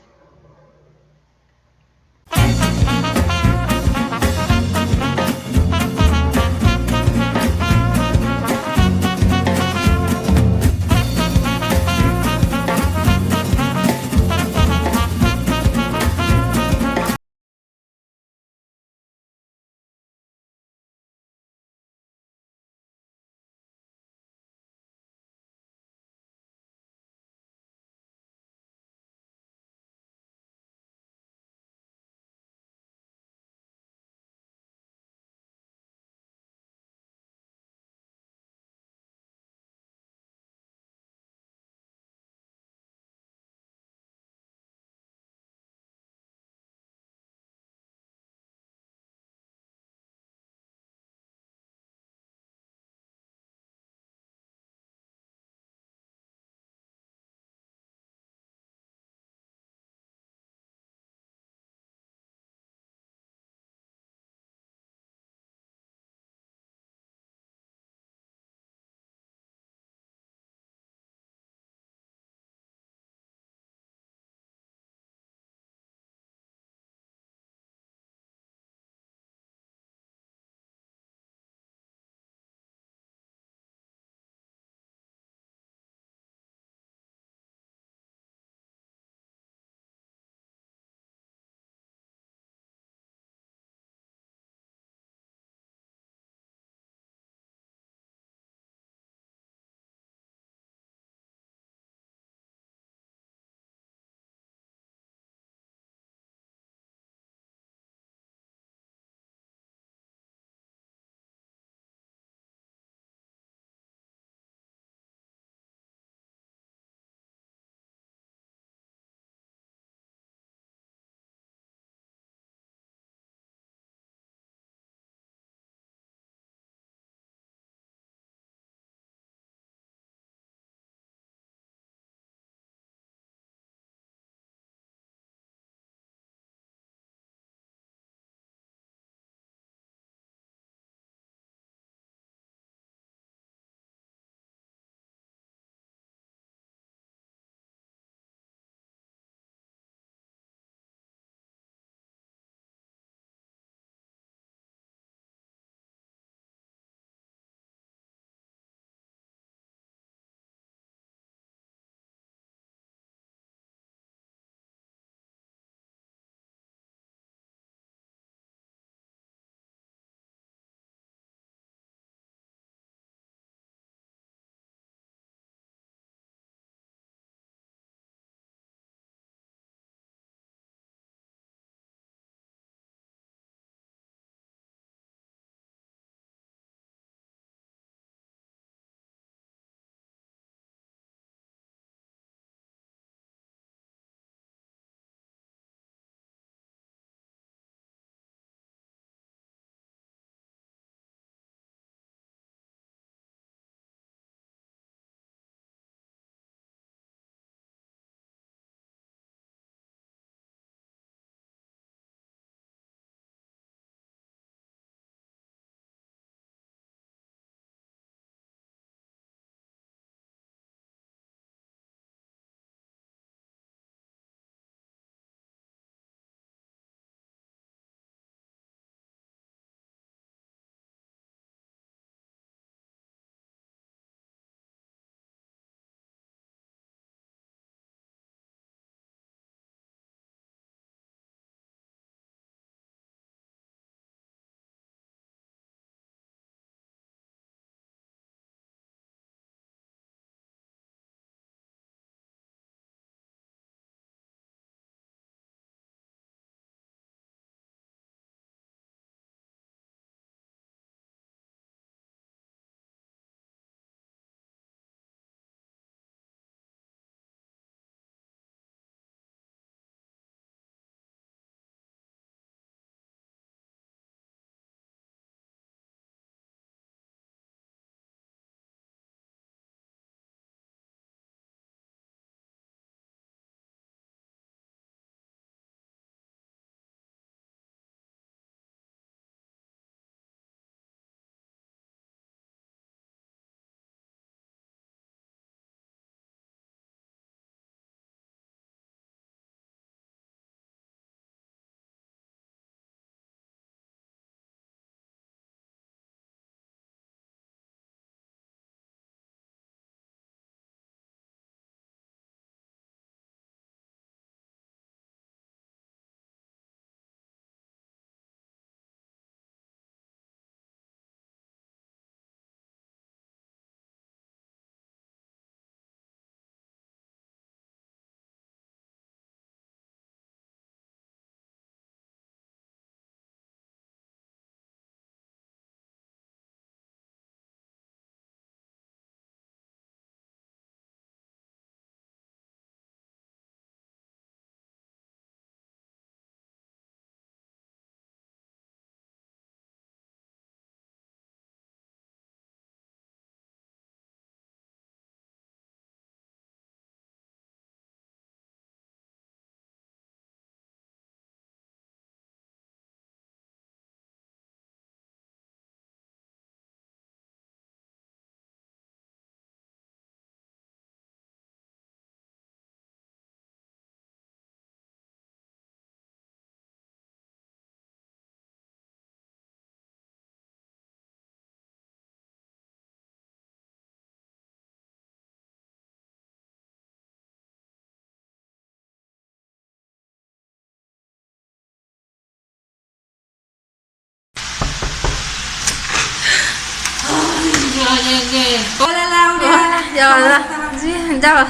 llegué. Hola Laura. Ya va, sí, ya va.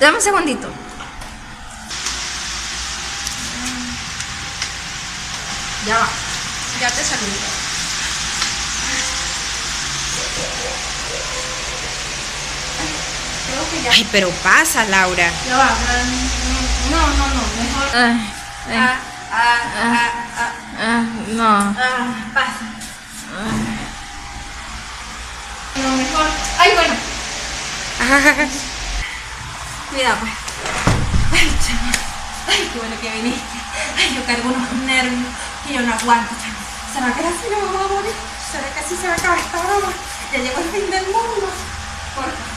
Dame un segundito. Ya va. Ya te saludo. Creo que ya. Ay, pero pasa, Laura. Ya va. No, mejor. No. Pasa. No, mejor. Ay, bueno. Cuidado, pues. Ay, chama. Ay, qué bueno que viniste. Ay, yo cargo unos nervios que yo no aguanto, chama. ¿Será que así no me voy a morir? ¿Será que así se va a acabar esta broma? Ya llegó el fin del mundo. Porfa.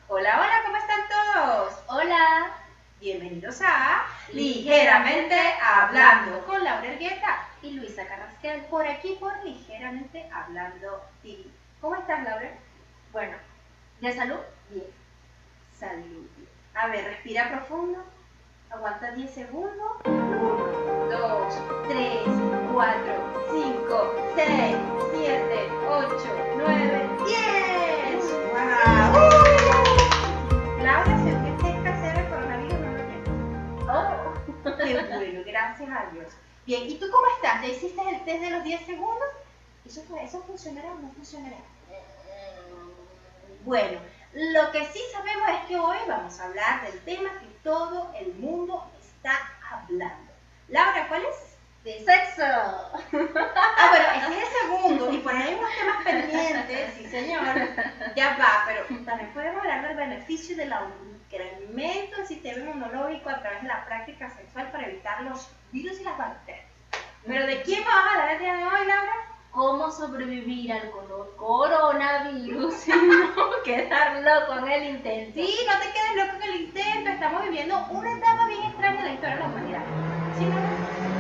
Hola, hola, ¿cómo están todos? Hola. Bienvenidos a Ligeramente Hablando con Laura Ergueta Y Luisa Carrasquel. por aquí por Ligeramente Hablando TV. ¿Cómo estás, Laura? Bueno, ¿de salud? Bien. Salud. A ver, respira profundo. Aguanta 10 segundos. 1, 2, 3, 4, 5, 6, 7, 8, 9, 10. ¡Wow! Laura, si el test casero del coronavirus no lo tiene. Oh. Qué bueno, gracias a Dios. Bien, ¿y tú cómo estás? ¿Ya hiciste el test de los 10 segundos? ¿Eso funcionará o no funcionará? Bueno, lo que sí sabemos es que hoy vamos a hablar del tema que todo el mundo está hablando. Laura, ¿cuál es? De sexo. Ah, bueno, ese es el segundo y por ahí hay unos temas pendientes, sí señor, ya va, pero también podemos hablar del beneficio del incremento del sistema inmunológico a través de la práctica sexual para evitar los virus y las bacterias. Pero ¿de quién vamos a hablar el día de hoy, Laura? ¿Cómo sobrevivir al coronavirus y no quedar loco en el intento? Sí, no te quedes loco en el intento, estamos viviendo una etapa bien extraña en la historia de la humanidad. ¿Sí, Laura?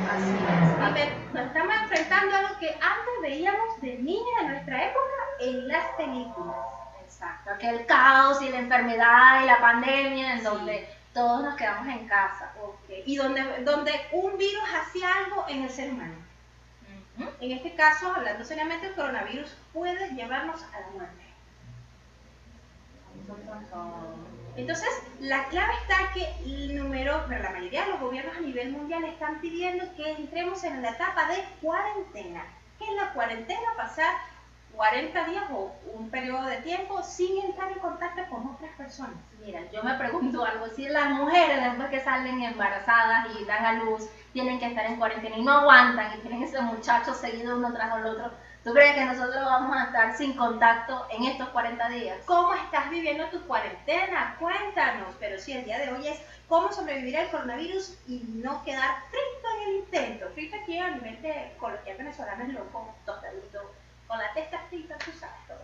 Así es. A ver, nos estamos enfrentando a algo que antes veíamos de niña en nuestra época en las películas. Exacto, aquel caos y la enfermedad y la pandemia en Sí. donde todos nos quedamos en casa. Okay. Y donde un virus hacía algo en el ser humano. Ujú. En este caso, hablando seriamente, el coronavirus puede llevarnos a la muerte. Entonces, la clave está que la mayoría de los gobiernos a nivel mundial están pidiendo que entremos en la etapa de cuarentena. ¿Qué es la cuarentena? Pasar 40 días o un periodo de tiempo sin entrar en contacto con otras personas. Mira, yo me pregunto algo, si las mujeres después que salen embarazadas y dan a luz tienen que estar en cuarentena y no aguantan y tienen ese muchacho seguido uno tras el otro, ¿tú crees que nosotros vamos a estar sin contacto en estos 40 días? ¿Cómo estás viviendo tu cuarentena? Cuéntanos. Pero sí, el día de hoy es cómo sobrevivir al coronavirus y no quedar frito en el intento. Frito aquí a nivel de coloquial venezolano es loco, tostadito, con la testa frita, tú sabes todo.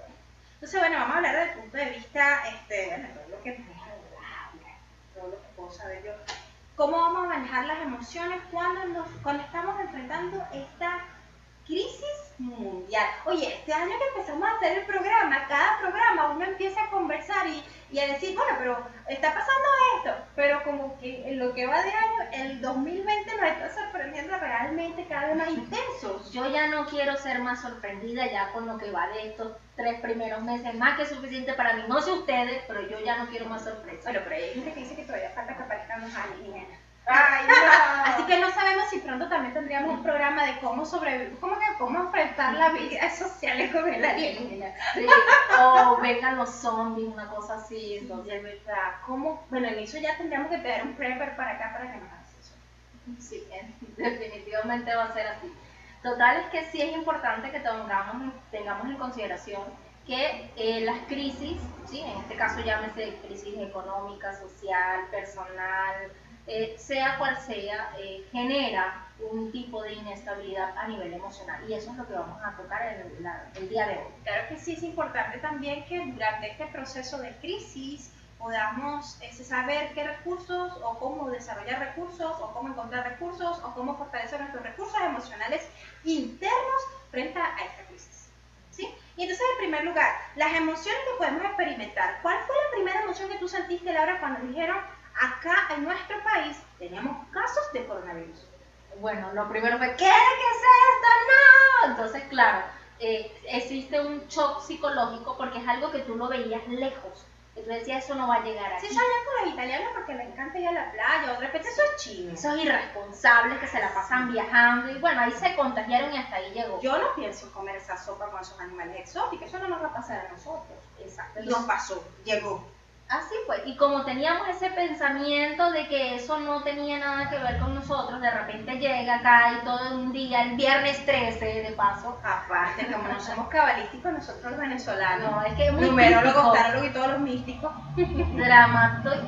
Entonces, bueno, vamos a hablar desde el punto de vista, bueno, todo lo que maneja Laura, todo lo que puedo saber yo. ¿Cómo vamos a manejar las emociones cuando estamos enfrentando esta crisis mundial? Oye, este año que empezamos a hacer el programa, cada programa uno empieza a conversar y a decir, bueno, pero está pasando esto, pero como que en lo que va de año, el 2020 nos está sorprendiendo realmente cada vez más intensos. Yo ya no quiero ser más sorprendida ya con lo que va de estos 3 primeros meses, más que suficiente para mí, no sé ustedes, pero yo ya no quiero más sorpresas. Bueno, pero hay gente que dice que todavía falta que aparezcan los alienígenas. Ay, no. Así que no sabemos si pronto también tendríamos un programa de cómo sobrevivir, cómo enfrentar la vida social con el alienígena. Sí, o vengan los zombies, una cosa así, entonces, De verdad, bueno, en eso ya tendríamos que tener un prepper para acá para que nos haga eso. sí, definitivamente va a ser así. Total es que sí es importante que tengamos en consideración que las crisis, ¿sí? En este caso llámese crisis económica, social, personal, sea cual sea, genera un tipo de inestabilidad a nivel emocional y eso es lo que vamos a tocar el día de hoy. Claro que sí es importante también que durante este proceso de crisis podamos saber qué recursos o cómo desarrollar recursos o cómo encontrar recursos o cómo fortalecer nuestros recursos emocionales internos frente a esta crisis. ¿Sí? Y Y entonces, en primer lugar, las emociones que podemos experimentar. ¿Cuál fue la primera emoción que tú sentiste, Laura, cuando dijeron, acá en nuestro país teníamos casos de coronavirus? Bueno, lo primero fue, ¿qué es esto? ¡No! Entonces, claro, existe un shock psicológico porque es algo que tú lo veías lejos. Que tú decías, eso no va a llegar aquí. Sí, sabían con los italianos porque les encanta ir a la playa, o de repente eso es chino. Esos irresponsables que se la pasan viajando y bueno, ahí se contagiaron y hasta ahí llegó. Yo no pienso comer esa sopa con esos animales exóticos, eso no nos va a pasar a nosotros. Exacto. Y nos pasó, llegó. Así fue, y como teníamos ese pensamiento de que eso no tenía nada que ver con nosotros, de repente llega acá y todo un día, el viernes 13 de paso. Aparte, como no somos cabalísticos nosotros los venezolanos, No, es que es muy numerólogos, tarólogos y todos los místicos,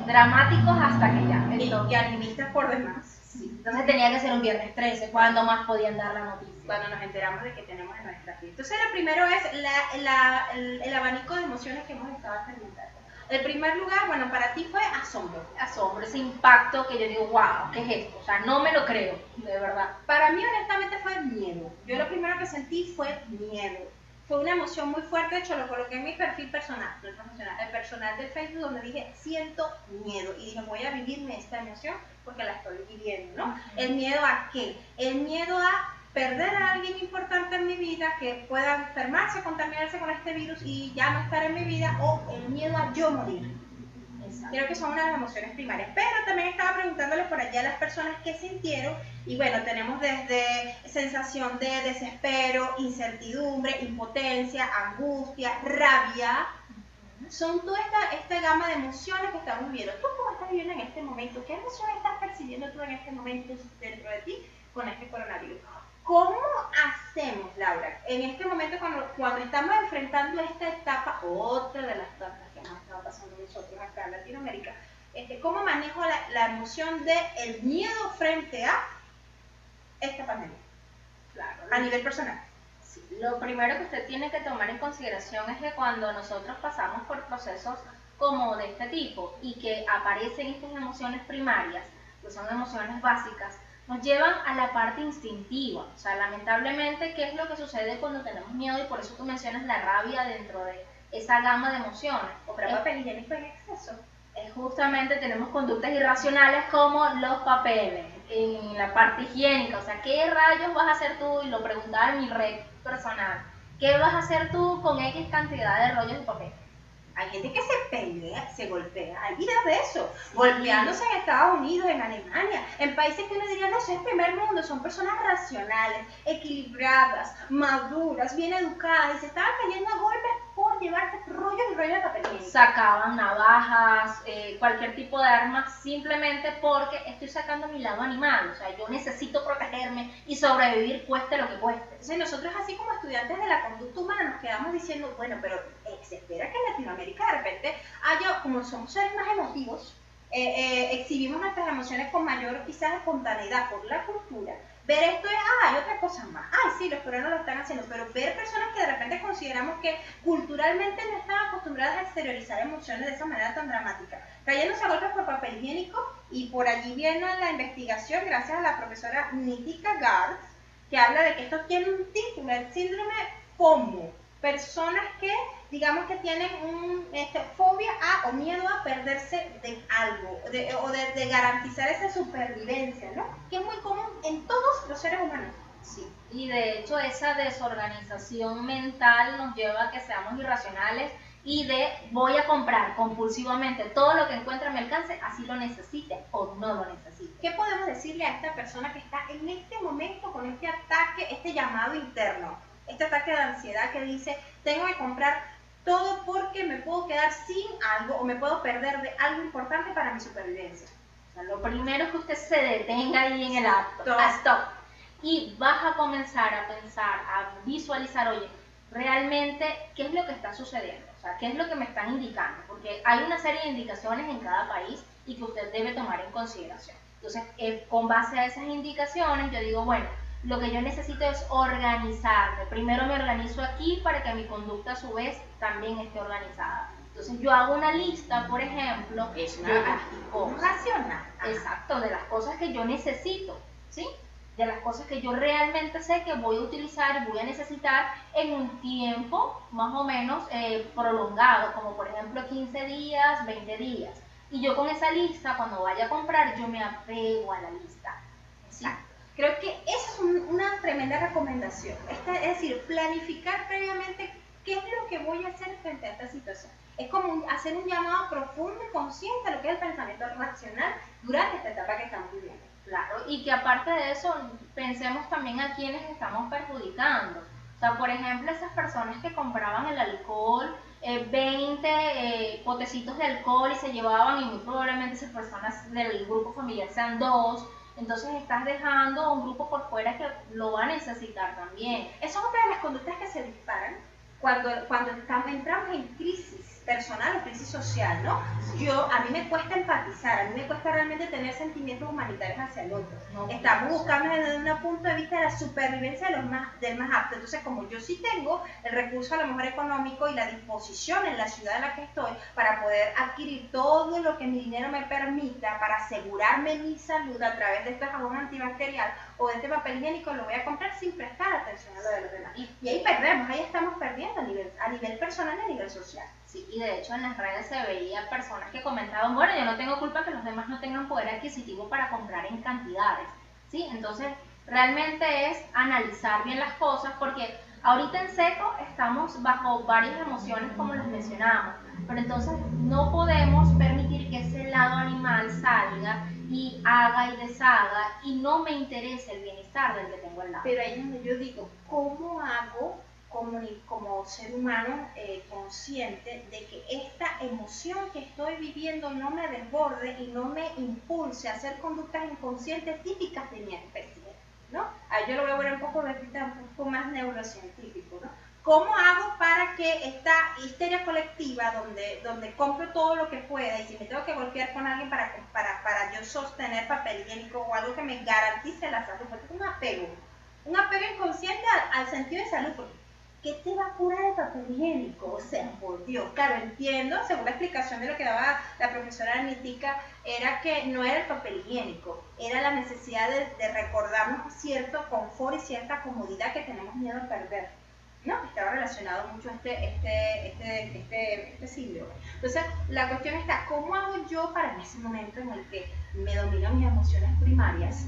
dramáticos hasta que ya. y animistas por demás. Sí, entonces tenía que ser un viernes 13, cuando más podían dar la noticia. Cuando nos enteramos de que tenemos en nuestra vida. Entonces, lo primero es el abanico de emociones que hemos estado experimentando. El primer lugar, bueno, para ti fue asombro. Asombro, ese impacto que yo digo, wow, ¿qué es esto? O sea, no me lo creo, de verdad. Para mí, honestamente, fue miedo. Yo lo primero que sentí fue miedo. Fue una emoción muy fuerte, de hecho lo coloqué en mi perfil personal, no el profesional, el personal del Facebook, donde dije, siento miedo. Y dije, voy a vivirme esta emoción porque la estoy viviendo, ¿no? ¿El miedo a qué? El miedo a perder a alguien importante en mi vida que pueda enfermarse, contaminarse con este virus y ya no estar en mi vida, o el miedo a yo morir. Exacto. Creo que son una de las emociones primarias, pero también estaba preguntándoles por allá a las personas qué sintieron, y bueno, tenemos desde sensación de desespero, incertidumbre, impotencia, angustia, rabia. Son toda esta gama de emociones que estamos viviendo. ¿Tú cómo estás viviendo en este momento? ¿Qué emociones estás percibiendo tú en este momento dentro de ti con este coronavirus? ¿Cómo hacemos, Laura, en este momento cuando estamos enfrentando esta etapa, otra de las tantas que hemos estado pasando nosotros acá en Latinoamérica, cómo manejo la emoción del miedo frente a esta pandemia? Claro. A nivel personal. Sí, lo primero que usted tiene que tomar en consideración es que cuando nosotros pasamos por procesos como de este tipo y que aparecen estas emociones primarias, que son emociones básicas, nos llevan a la parte instintiva. O sea, lamentablemente, ¿qué es lo que sucede cuando tenemos miedo? Y por eso tú mencionas la rabia dentro de esa gama de emociones. Comprar papel higiénico en exceso. Justamente tenemos conductas irracionales como los papeles en la parte higiénica. O sea, ¿qué rayos vas a hacer tú? Y lo preguntaba en mi red personal. ¿Qué vas a hacer tú con X cantidad de rollos de papel? Hay gente que se pelea, se golpea. Hay videos de eso. Golpeándose en Estados Unidos, en Alemania, en países que uno diría, no, eso es primer mundo. Son personas racionales, equilibradas, maduras, bien educadas. Y se estaban cayendo a golpes por llevarse rollos y rollos de papel higiénico. Sacaban navajas, cualquier tipo de arma, simplemente porque estoy sacando mi lado animal. O sea, yo necesito protegerme y sobrevivir cueste lo que cueste. Entonces nosotros, así como estudiantes de la conducta humana, nos quedamos diciendo, bueno, pero se espera que en Latinoamérica de repente haya, como somos seres más emotivos, exhibimos nuestras emociones con mayor quizás espontaneidad por la cultura. Ver esto es, hay otra cosa más. Sí, los peruanos lo están haciendo, pero ver personas que de repente consideramos que culturalmente no están acostumbradas a exteriorizar emociones de esa manera tan dramática, cayéndose a golpes por papel higiénico, y por allí viene la investigación, gracias a la profesora Nitika Garg, que habla de que esto tiene un título, el síndrome FOMO. Personas que, digamos que tienen fobia o miedo a perderse de algo, o de garantizar esa supervivencia, ¿no? Que es muy común en todos los seres humanos. Sí, y de hecho esa desorganización mental nos lleva a que seamos irracionales y voy a comprar compulsivamente todo lo que encuentre a mi alcance, así lo necesite o no lo necesite. ¿Qué podemos decirle a esta persona que está en este momento con este ataque, este llamado interno? Este ataque de ansiedad que dice, tengo que comprar todo porque me puedo quedar sin algo o me puedo perder de algo importante para mi supervivencia. O sea, lo primero es que usted se detenga ahí en el acto, stop. Y vas a comenzar a pensar, a visualizar, oye, realmente, ¿qué es lo que está sucediendo? O sea, ¿qué es lo que me están indicando? Porque hay una serie de indicaciones en cada país y que usted debe tomar en consideración. Entonces, con base a esas indicaciones, yo digo, bueno, lo que yo necesito es organizarme. Primero me organizo aquí para que mi conducta a su vez también esté organizada. Entonces yo hago una lista, por ejemplo, Es de las cosas. racional. Exacto, de las cosas que yo necesito, ¿sí? de las cosas que yo realmente sé que voy a utilizar y voy a necesitar en un tiempo más o menos prolongado, como por ejemplo 15 días, 20 días. Y yo con esa lista, cuando vaya a comprar, yo me apego a la lista. ¿Sí? Creo que esa es una tremenda recomendación. Es decir, planificar previamente qué es lo que voy a hacer frente a esta situación. Es como hacer un llamado profundo y consciente a lo que es el pensamiento racional durante esta etapa que estamos viviendo. Claro, y que aparte de eso, pensemos también a quienes estamos perjudicando. O sea, por ejemplo, esas personas que compraban el alcohol, 20 potecitos de alcohol y se llevaban, y muy probablemente esas personas del grupo familiar sean 2, entonces estás dejando a un grupo por fuera que lo va a necesitar también. Esa es otra de las conductas que se disparan cuando entramos en crisis personal o crisis social, ¿no? A mí me cuesta empatizar, a mí me cuesta realmente tener sentimientos humanitarios hacia el otro. No, Estamos buscando desde un punto de vista de la supervivencia del más apto. Entonces, como yo sí tengo el recurso a lo mejor económico y la disposición en la ciudad en la que estoy para poder adquirir todo lo que mi dinero me permita para asegurarme mi salud a través de este jabón antibacterial o de este papel higiénico, lo voy a comprar sin prestar atención a lo de los demás. Y ahí perdemos, ahí estamos perdiendo a nivel personal y a nivel social. Sí, y de hecho en las redes se veía personas que comentaban, bueno, yo no tengo culpa que los demás no tengan poder adquisitivo para comprar en cantidades, ¿sí? Entonces, realmente es analizar bien las cosas, porque ahorita en seco estamos bajo varias emociones como las mencionamos, pero entonces no podemos permitir que ese lado animal salga y haga y deshaga y no me interese el bienestar del que tengo al lado. Pero ahí es donde yo digo, ¿cómo hago como ser humano consciente de que esta emoción que estoy viviendo no me desborde y no me impulse a hacer conductas inconscientes típicas de mi especie, ¿no? Ahí yo lo voy a ver un poco más neurocientífico, ¿no? ¿Cómo hago para que esta histeria colectiva, donde compro todo lo que pueda, y si me tengo que golpear con alguien para yo sostener papel higiénico o algo que me garantice la salud, porque es un apego inconsciente al sentido de salud, porque ¿qué te va a curar el papel higiénico? O sea, por Dios, claro, entiendo, según la explicación de lo que daba la profesora Anitica, era que no era el papel higiénico, era la necesidad de recordarnos cierto confort y cierta comodidad que tenemos miedo a perder, ¿no? Estaba relacionado mucho a este síndrome. Entonces, la cuestión está, ¿cómo hago yo para en ese momento en el que me dominan mis emociones primarias,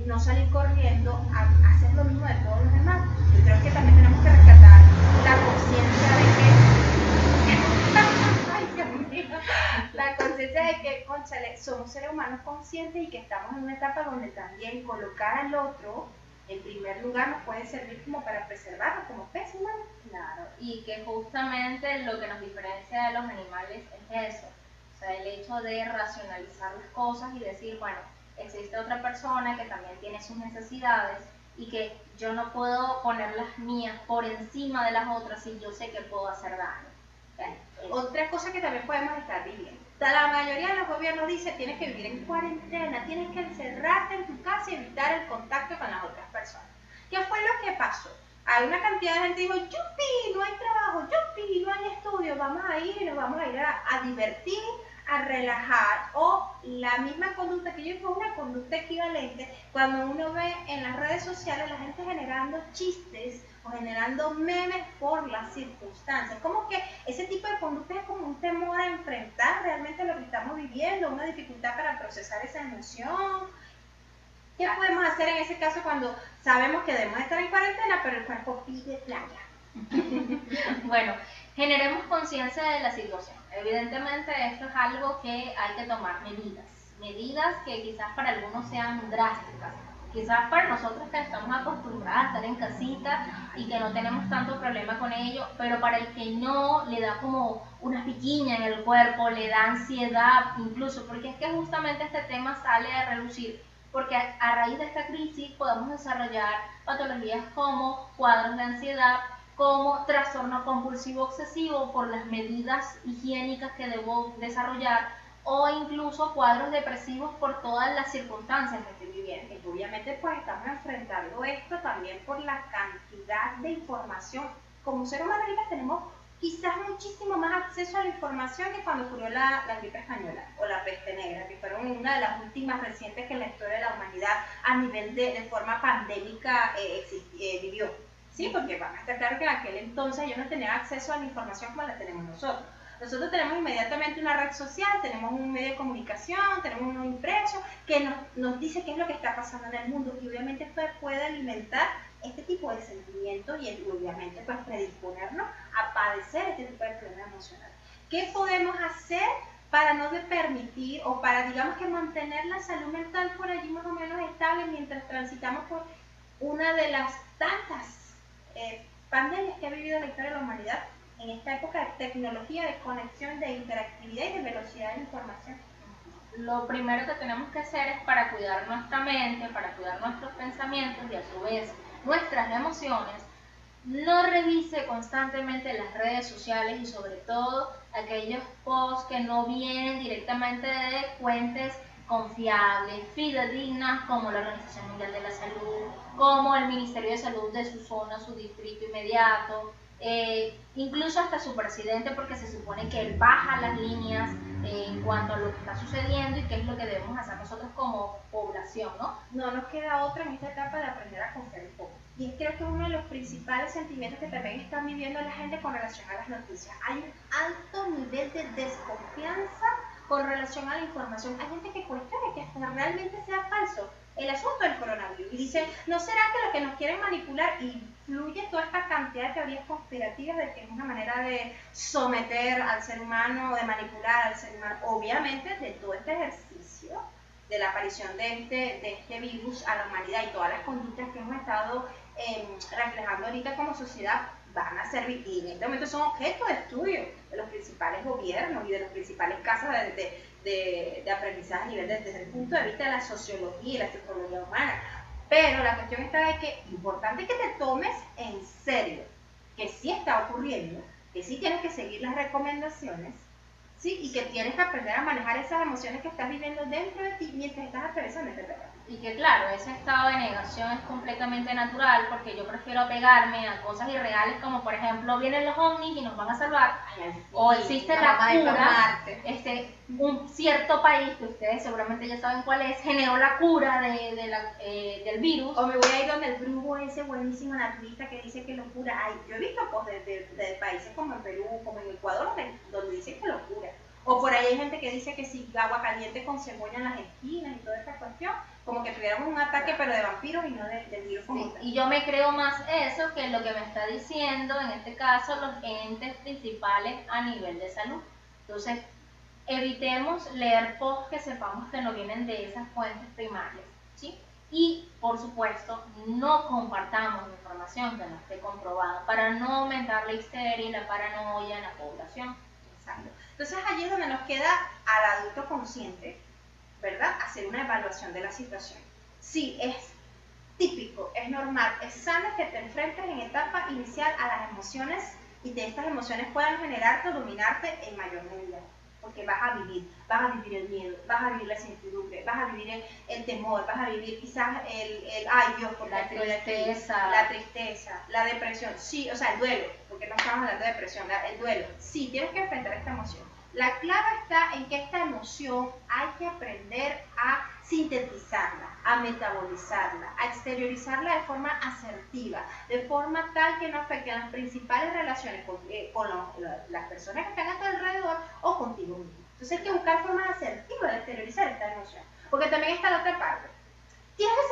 no salir corriendo a hacer lo mismo de todos los demás? Yo creo que también tenemos que rescatar la conciencia de que ay, Dios mío, la conciencia de que, cónchale, somos seres humanos conscientes y que estamos en una etapa donde también colocar al otro en primer lugar nos puede servir como para preservarnos como especies humanas. Claro, y que justamente lo que nos diferencia de los animales es eso, o sea, el hecho de racionalizar las cosas y decir, bueno, existe otra persona que también tiene sus necesidades y que yo no puedo poner las mías por encima de las otras si yo sé que puedo hacer daño. Otra cosa que también podemos estar viviendo. La mayoría de los gobiernos dice tienes que vivir en cuarentena, tienes que encerrarte en tu casa y evitar el contacto con las otras personas. ¿Qué fue lo que pasó? Hay una cantidad de gente que dijo, ¡yupi! No hay trabajo, ¡yupi! No hay estudio, vamos a ir y nos vamos a ir a divertir, a relajar, o la misma conducta que yo digo, una conducta equivalente cuando uno ve en las redes sociales la gente generando chistes o generando memes por las circunstancias. Como que ese tipo de conducta es como un temor a enfrentar realmente lo que estamos viviendo, una dificultad para procesar esa emoción. ¿Qué podemos hacer en ese caso cuando sabemos que debemos estar en cuarentena, pero el cuerpo pide playa? Bueno, generemos conciencia de la situación. Evidentemente esto es algo que hay que tomar medidas que quizás para algunos sean drásticas, quizás para nosotros que estamos acostumbrados a estar en casita y que no tenemos tanto problema con ello, pero para el que no, le da como una piquiña en el cuerpo, le da ansiedad incluso, porque es que justamente este tema sale a relucir, porque a raíz de esta crisis podemos desarrollar patologías como cuadros de ansiedad, como trastorno compulsivo obsesivo por las medidas higiénicas que debo desarrollar, o incluso cuadros depresivos por todas las circunstancias que estoy viviendo. Y obviamente pues estamos enfrentando esto también por la cantidad de información. Como ser humano ahorita tenemos quizás muchísimo más acceso a la información que cuando ocurrió la gripe española o la peste negra, que fueron una de las últimas recientes que en la historia de la humanidad a nivel de forma pandémica vivió. Sí, porque van a estar claro que en aquel entonces ellos no tenían acceso a la información como la tenemos nosotros. Nosotros tenemos inmediatamente una red social, tenemos un medio de comunicación, tenemos un impreso que nos dice qué es lo que está pasando en el mundo y obviamente esto puede alimentar este tipo de sentimientos y obviamente pues predisponernos a padecer este tipo de problemas emocionales. ¿Qué podemos hacer para no permitir o para digamos que mantener la salud mental por allí más o menos estable mientras transitamos por una de las tantas pandemias que ha vivido la historia de la humanidad en esta época de tecnología, de conexión, de interactividad y de velocidad de información? Lo primero que tenemos que hacer es para cuidar nuestra mente, para cuidar nuestros pensamientos y a su vez nuestras emociones, no revise constantemente las redes sociales y sobre todo aquellos posts que no vienen directamente de fuentes confiables, fidedignas, como la Organización Mundial de la Salud, como el Ministerio de Salud de su zona, su distrito inmediato, incluso hasta su presidente, porque se supone que él baja las líneas en cuanto a lo que está sucediendo y qué es lo que debemos hacer nosotros como población, ¿no? No nos queda otra en esta etapa de aprender a confiar un poco. Y creo que uno de los principales sentimientos que también están viviendo la gente con relación a las noticias. Hay un alto nivel de desconfianza con relación a la información. Hay gente que cuestiona que hasta realmente sea falso el asunto del coronavirus. Y dice, ¿no será que lo que nos quieren manipular? Y fluye toda esta cantidad de teorías conspirativas de que es una manera de someter al ser humano, de manipular al ser humano. Obviamente, de todo este ejercicio de la aparición de este virus a la humanidad y todas las conductas que hemos estado reflejando ahorita como sociedad van a servir y en este momento son objeto de estudio de los principales gobiernos y de las principales casas de aprendizaje a nivel desde el punto de vista de la sociología y la psicología humana. Pero la cuestión está de que es importante que te tomes en serio que sí está ocurriendo, que sí tienes que seguir las recomendaciones, ¿sí? Y que tienes que aprender a manejar esas emociones que estás viviendo dentro de ti mientras estás atravesando este periodo. Y que claro, ese estado de negación es completamente natural porque yo prefiero apegarme a cosas irreales como por ejemplo vienen los ovnis y nos van a salvar, o existe la cura, un cierto país que ustedes seguramente ya saben cuál es, generó la cura del virus. O me voy a ir donde el brujo ese buenísimo naturista que dice que lo cura. Ay, yo he visto cosas de países como en Perú, como en Ecuador, donde dicen que lo cura. O por ahí hay gente que dice que si agua caliente con cebolla en las esquinas y toda esta cuestión, como que tuviéramos un ataque pero de vampiros y no de virus como tal. Y yo me creo más eso que lo que me está diciendo en este caso los entes principales a nivel de salud. Entonces, evitemos leer posts que sepamos que no vienen de esas fuentes primarias, ¿sí? Y, por supuesto, no compartamos información que no esté comprobada para no aumentar la histeria y la paranoia en la población. Exacto. Entonces allí es donde nos queda al adulto consciente, ¿verdad? Hacer una evaluación de la situación. Sí, es típico, es normal, es sano que te enfrentes en etapa inicial a las emociones y que estas emociones puedan generarte o dominarte en mayor medida. Porque vas a vivir el miedo, vas a vivir la incertidumbre, vas a vivir el temor, vas a vivir quizás el ay Dios, porque la tristeza, la depresión, sí, o sea, el duelo, porque no estamos hablando de depresión, el duelo, sí, tienes que enfrentar esta emoción. La clave está en que esta emoción hay que aprender a sintetizarla, a metabolizarla, a exteriorizarla de forma asertiva, de forma tal que no afecte a las principales relaciones con las personas que están a tu alrededor o contigo mismo. Entonces hay que buscar formas asertivas de exteriorizar esta emoción, porque también está la otra parte. Tienes que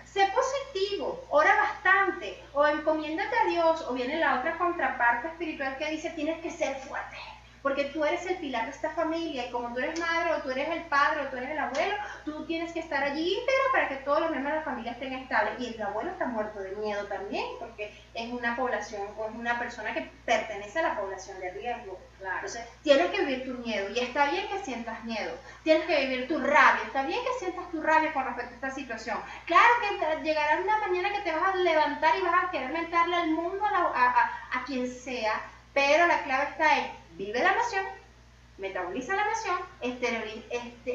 ser positivo, ora bastante, o encomiéndate a Dios, o viene la otra contraparte espiritual que dice tienes que ser fuerte. Porque tú eres el pilar de esta familia y como tú eres madre o tú eres el padre o tú eres el abuelo, tú tienes que estar allí íntegro para que todos los miembros de la familia estén estables. Y el abuelo está muerto de miedo también porque es una población o es una persona que pertenece a la población de riesgo. Claro. Entonces tienes que vivir tu miedo y está bien que sientas miedo. Tienes que vivir tu rabia, está bien que sientas tu rabia con respecto a esta situación. Claro que llegará una mañana que te vas a levantar y vas a querer mentarle al mundo a quien sea, pero la clave está en vive la emoción, metaboliza la emoción,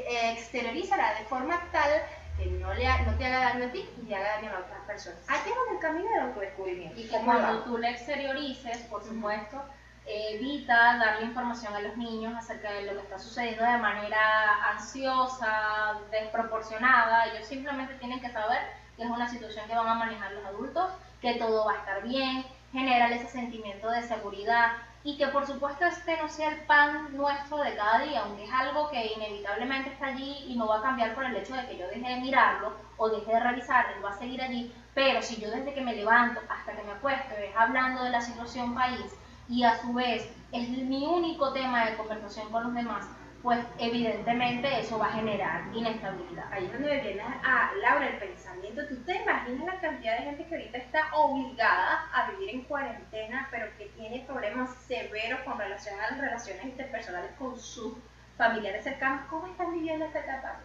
exteriorízala de forma tal que no te haga daño a ti ni haga daño a otras personas. Aquí es donde el camino del autodescubrimiento. Y que cuando tú la exteriorices, por supuesto, evita darle información a los niños acerca de lo que está sucediendo de manera ansiosa, desproporcionada. Ellos simplemente tienen que saber que es una situación que van a manejar los adultos, que todo va a estar bien, generar ese sentimiento de seguridad y que por supuesto este no sea el pan nuestro de cada día, aunque es algo que inevitablemente está allí y no va a cambiar por el hecho de que yo deje de mirarlo o deje de revisarlo, él va a seguir allí, pero si yo desde que me levanto hasta que me acuesto es hablando de la situación país y a su vez es mi único tema de conversación con los demás, pues evidentemente eso va a generar inestabilidad. Ahí es donde viene a Laura el pensamiento. ¿Tú te imaginas la cantidad de gente que ahorita está obligada a vivir en cuarentena, pero que tiene problemas severos con relación a las relaciones interpersonales con sus familiares cercanos? ¿Cómo están viviendo esta etapa?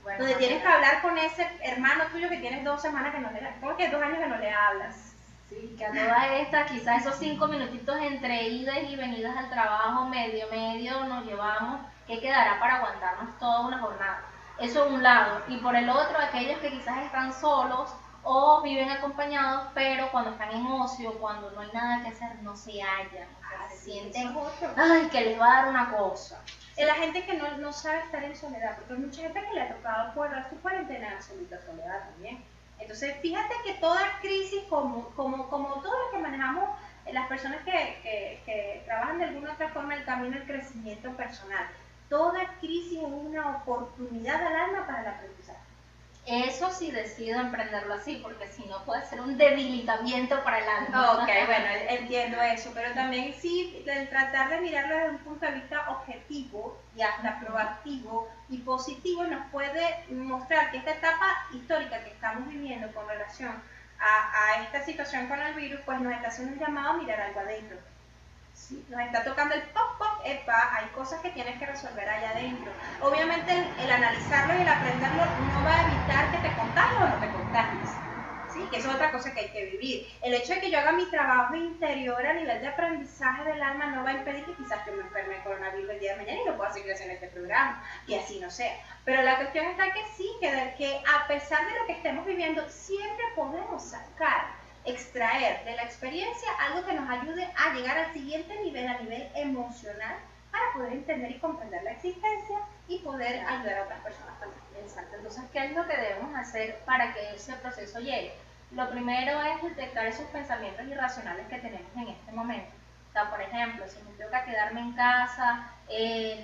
Bueno, donde tienes que hablar con ese hermano tuyo que tienes 2 semanas que no le, ¿cómo que 2 años que no le hablas? Sí, que a todas estas, quizás esos 5 minutitos entre idas y venidas al trabajo, medio nos llevamos, que quedará para aguantarnos toda una jornada. Eso de un lado. Y por el otro, aquellos que quizás están solos o viven acompañados, pero cuando están en ocio, cuando no hay nada que hacer, no se hallan. O sea, se sienten, ay, que les va a dar una cosa. La gente que no sabe estar en soledad, porque hay mucha gente que le ha tocado guardar su cuarentena en absoluta soledad también. Entonces, fíjate que toda crisis, como todo lo que manejamos, las personas que trabajan de alguna otra forma el camino del crecimiento personal, toda crisis es una oportunidad al alma para el aprendizaje. Eso sí decido emprenderlo así, porque si no puede ser un debilitamiento para el alma. Ok, bueno, entiendo eso, pero también sí, el tratar de mirarlo desde un punto de vista objetivo y hasta proactivo y positivo nos puede mostrar que esta etapa histórica que estamos viviendo con relación a esta situación con el virus, pues nos está haciendo un llamado a mirar algo adentro. Sí, nos está tocando el pop, epa, hay cosas que tienes que resolver allá adentro. Obviamente el analizarlo y el aprenderlo no va a evitar que te contagies o no te contagies. ¿Sí? Que eso es otra cosa que hay que vivir. El hecho de que yo haga mi trabajo interior a nivel de aprendizaje del alma no va a impedir que quizás yo me enferme de coronavirus el día de mañana y no pueda seguir haciendo este programa, que así no sea. Pero la cuestión está que sí, que a pesar de lo que estemos viviendo, siempre podemos extraer de la experiencia algo que nos ayude a llegar al siguiente nivel, a nivel emocional, para poder entender y comprender la existencia y poder ayudar a otras personas también. Exacto. Entonces, ¿qué es lo que debemos hacer para que ese proceso llegue? Lo primero es detectar esos pensamientos irracionales que tenemos en este momento. O sea, por ejemplo, si me toca quedarme en casa,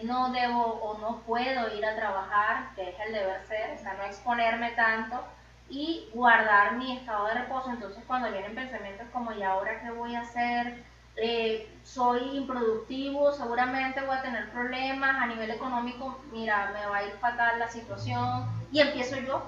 no debo o no puedo ir a trabajar, que es el deber ser, o sea, no exponerme tanto, y guardar mi estado de reposo. Entonces cuando vienen pensamientos como ¿y ahora qué voy a hacer? Soy improductivo, seguramente voy a tener problemas a nivel económico, mira, me va a ir fatal la situación, y empiezo yo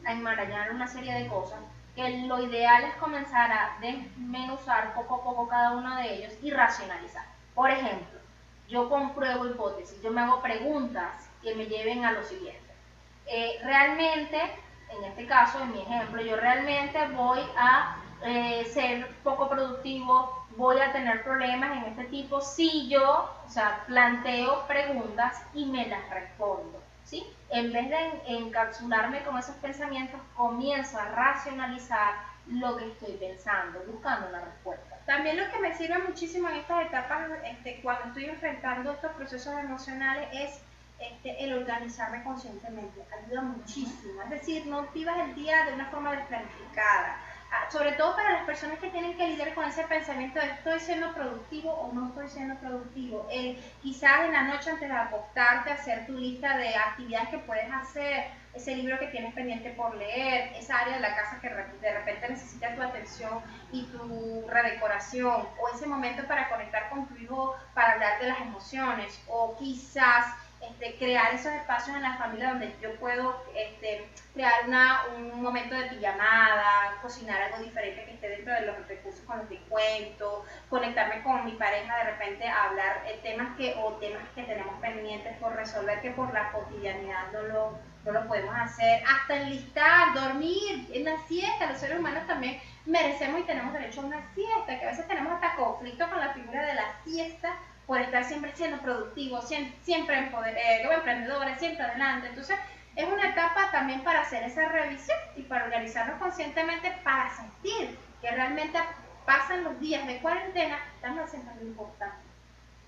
a enmarañar una serie de cosas que lo ideal es comenzar a desmenuzar poco a poco cada uno de ellos y racionalizar. Por ejemplo, yo compruebo hipótesis, yo me hago preguntas que me lleven a lo siguiente. Realmente, en este caso, en mi ejemplo, yo realmente voy a ser poco productivo, voy a tener problemas en este tipo si yo, o sea, planteo preguntas y me las respondo, ¿sí? En vez de encapsularme con esos pensamientos, comienzo a racionalizar lo que estoy pensando, buscando una respuesta. También lo que me sirve muchísimo en estas etapas, cuando estoy enfrentando estos procesos emocionales, es el organizarme conscientemente. Ayuda muchísimo. Es decir, no vivas el día de una forma desplanificada. Sobre todo para las personas que tienen que lidiar con ese pensamiento de estoy siendo productivo o no estoy siendo productivo. Quizás en la noche antes de acostarte hacer tu lista de actividades que puedes hacer, ese libro que tienes pendiente por leer, esa área de la casa que de repente necesita tu atención y tu redecoración, o ese momento para conectar con tu hijo para hablar de las emociones, o quizás crear esos espacios en la familia donde yo puedo crear un momento de pijamada, cocinar algo diferente que esté dentro de los recursos con los que cuento, conectarme con mi pareja de repente a hablar temas que tenemos pendientes por resolver que por la cotidianidad no lo podemos hacer, hasta enlistar, dormir, en la siesta. Los seres humanos también merecemos y tenemos derecho a una siesta, que a veces tenemos hasta conflicto con la figura de la siesta, por estar siempre siendo productivos, siempre emprendedores, siempre adelante. Entonces, es una etapa también para hacer esa revisión y para organizarnos conscientemente para sentir que realmente pasan los días de cuarentena, estamos haciendo algo importante.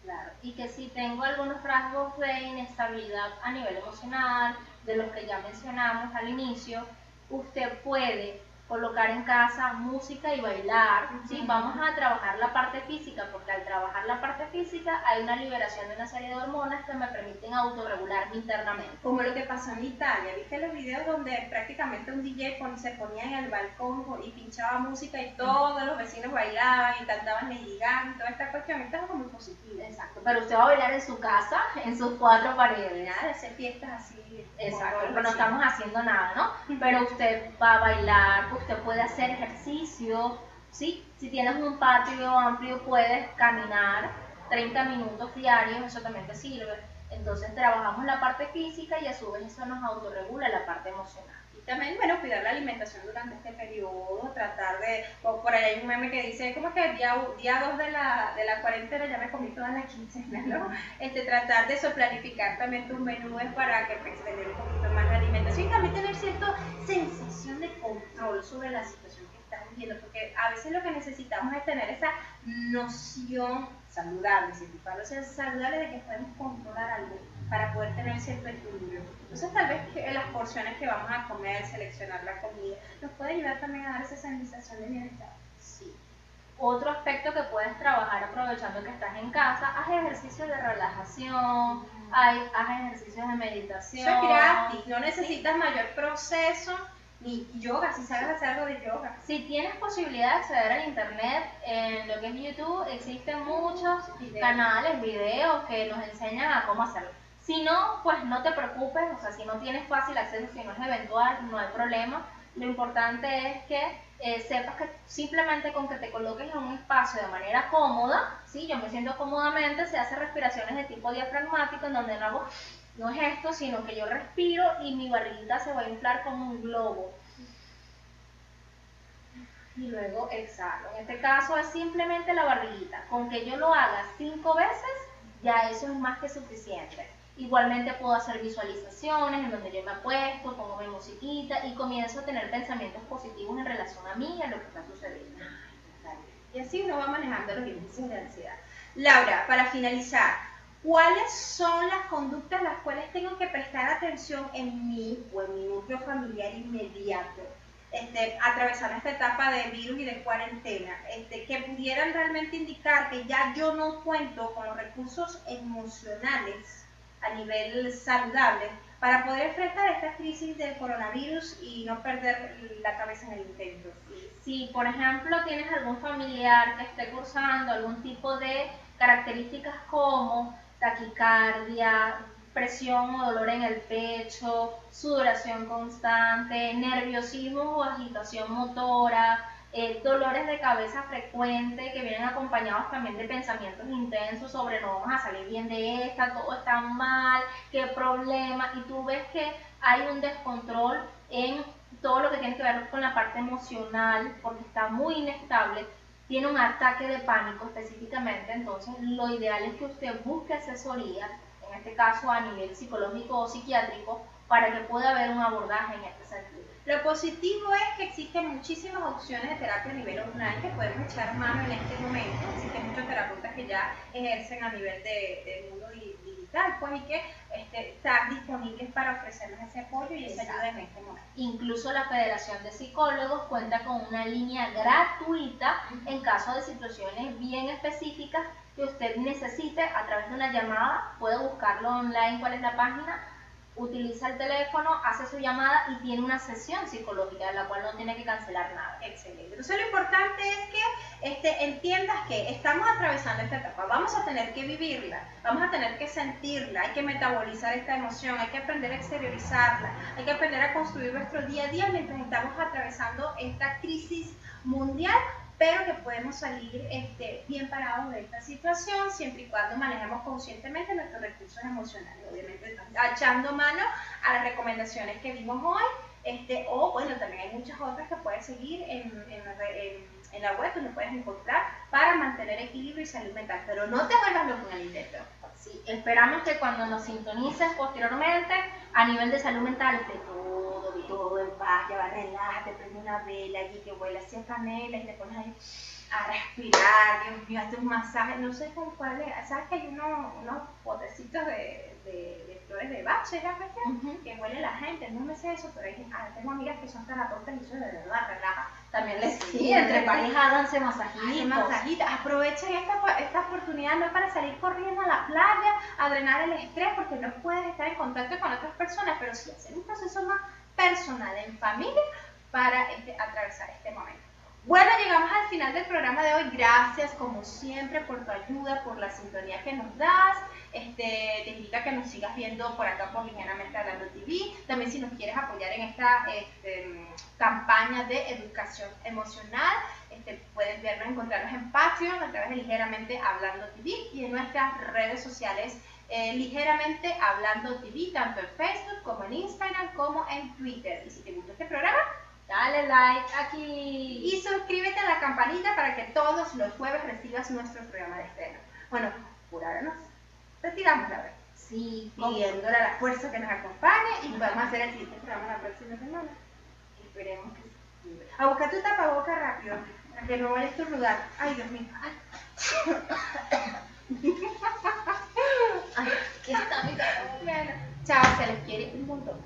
Claro, y que si tengo algunos rasgos de inestabilidad a nivel emocional, de los que ya mencionamos al inicio, usted puede colocar en casa música y bailar, ¿sí? Vamos a trabajar la parte física, porque al trabajar la parte física hay una liberación de una serie de hormonas que me permiten autorregularme internamente. Como lo que pasó en Italia, ¿viste los videos donde prácticamente un DJ se ponía en el balcón y pinchaba música y todos los vecinos bailaban y cantaban Lady Gaga y toda esta cuestión? Esto es algo muy positivo. Exacto, pero usted va a bailar en su casa, en sus cuatro paredes. Nada de hacer fiestas así. Exacto, pero no estamos haciendo nada, ¿no? Pero usted va a bailar, usted puede hacer ejercicio, ¿sí? Si tienes un patio amplio puedes caminar 30 minutos diarios, eso también te sirve. Entonces trabajamos la parte física y a su vez eso nos autorregula la parte emocional. Y también, bueno, cuidar la alimentación durante este periodo, tratar de, por ahí hay un meme que dice, ¿cómo es que día 2 de la cuarentena ya me comí toda la quincena, ¿no? Tratar de eso, planificar también tus menús para que pues, tener un poquito más de alimentación y también tener cierta sensación de control sobre la situación que estás viviendo, porque a veces lo que necesitamos es tener esa noción saludable, saludable de que podemos controlar algo para poder tener cierto equilibrio. Entonces tal vez las porciones que vamos a comer, seleccionar la comida, nos puede ayudar también a dar esa sensación de bienestar. Sí. Otro aspecto que puedes trabajar aprovechando que estás en casa, haz ejercicios de relajación, haz ejercicios de meditación. Eso es gratis, no necesitas mayor proceso, ni yoga, si sabes hacer algo de yoga. Si tienes posibilidad de acceder al internet, en lo que es YouTube existen muchos canales, videos que nos enseñan a cómo hacerlo. Si no, pues no te preocupes, o sea, si no tienes fácil acceso, si no es eventual, no hay problema. Lo importante es que sepas que simplemente con que te coloques en un espacio de manera cómoda, ¿sí? Yo me siento cómodamente, se hace respiraciones de tipo diafragmático, en donde no es esto, sino que yo respiro y mi barriguita se va a inflar como un globo. Y luego exhalo. En este caso es simplemente la barriguita. Con que yo lo haga 5 veces, ya eso es más que suficiente. Igualmente puedo hacer visualizaciones en donde yo me acuesto, pongo mi musiquita y comienzo a tener pensamientos positivos en relación a mí y a lo que está sucediendo. Y así uno va manejando los índices de ansiedad. Laura, para finalizar, ¿cuáles son las conductas a las cuales tengo que prestar atención en mí o en mi núcleo familiar inmediato, atravesando esta etapa de virus y de cuarentena, que pudieran realmente indicar que ya yo no cuento con los recursos emocionales a nivel saludable para poder enfrentar esta crisis del coronavirus y no perder la cabeza en el intento? Si, por ejemplo, tienes algún familiar que esté cursando algún tipo de características como taquicardia, presión o dolor en el pecho, sudoración constante, nerviosismo o agitación motora, dolores de cabeza frecuentes que vienen acompañados también de pensamientos intensos sobre no vamos a salir bien de esta, todo está mal, qué problema, y tú ves que hay un descontrol en todo lo que tiene que ver con la parte emocional porque está muy inestable, tiene un ataque de pánico específicamente, entonces lo ideal es que usted busque asesoría, en este caso a nivel psicológico o psiquiátrico, para que pueda haber un abordaje en este sentido. Lo positivo es que existen muchísimas opciones de terapia a nivel online que podemos echar mano en este momento. Existen muchos terapeutas que ya ejercen a nivel de mundo digital, pues, y que están disponibles para ofrecerles ese apoyo y esa ayuda en este momento. Incluso la Federación de Psicólogos cuenta con una línea gratuita en caso de situaciones bien específicas que usted necesite a través de una llamada. Puede buscarlo online, cuál es la página, utiliza el teléfono, hace su llamada y tiene una sesión psicológica de la cual no tiene que cancelar nada. Excelente. Entonces lo importante es que entiendas que estamos atravesando esta etapa, vamos a tener que vivirla, vamos a tener que sentirla, hay que metabolizar esta emoción, hay que aprender a exteriorizarla, hay que aprender a construir nuestro día a día mientras estamos atravesando esta crisis mundial, pero que podemos salir bien parados de esta situación siempre y cuando manejemos conscientemente nuestros recursos emocionales, obviamente echando mano a las recomendaciones que vimos hoy, o bueno, también hay muchas otras que puedes seguir en la web, donde puedes encontrar para mantener equilibrio y salud mental, pero no te vuelvas loco en el intento. Sí, esperamos que cuando nos sintonices posteriormente, a nivel de salud mental, esté todo bien. Todo en paz, ya va, relájate, prende una vela allí que huele así a canela y te pones ahí a respirar, Dios mío, hazte un masaje, no sé con cuál es, ¿sabes que hay unos potecitos de flores de Bach, ¿es la cuestión? Que huele la gente, no me sé eso, pero tengo amigas que son terapeutas y eso de verdad relaja. También les Sí, entre parejas háganse Ay, masajitos. masajitos. Aprovechen esta oportunidad no para salir corriendo a la playa, a drenar el estrés, porque no puedes estar en contacto con otras personas, pero sí hacer un proceso más personal en familia para atravesar este momento. Bueno, llegamos al final del programa de hoy. Gracias, como siempre, por tu ayuda, por la sintonía que nos das. Te invito a que nos sigas viendo por acá por Ligeramente Hablando TV. También si nos quieres apoyar en esta campaña de educación emocional, puedes vernos, encontrarnos en Patreon a través de Ligeramente Hablando TV y en nuestras redes sociales Ligeramente Hablando TV, tanto en Facebook como en Instagram como en Twitter. Y si te gustó este programa, Dale like aquí. y suscríbete a la campanita para que todos los jueves recibas nuestro programa de estreno. Bueno, por ahora nos retiramos, la verdad. Sí, Pidiéndole a la fuerza que nos acompañe y podemos hacer el siguiente programa la próxima semana. Esperemos que sí. A buscar tu tapaboca rápido, para que no vayas a estornudar. Ay, Dios mío. Ay, aquí está mi Bueno, chao, se les quiere un montón.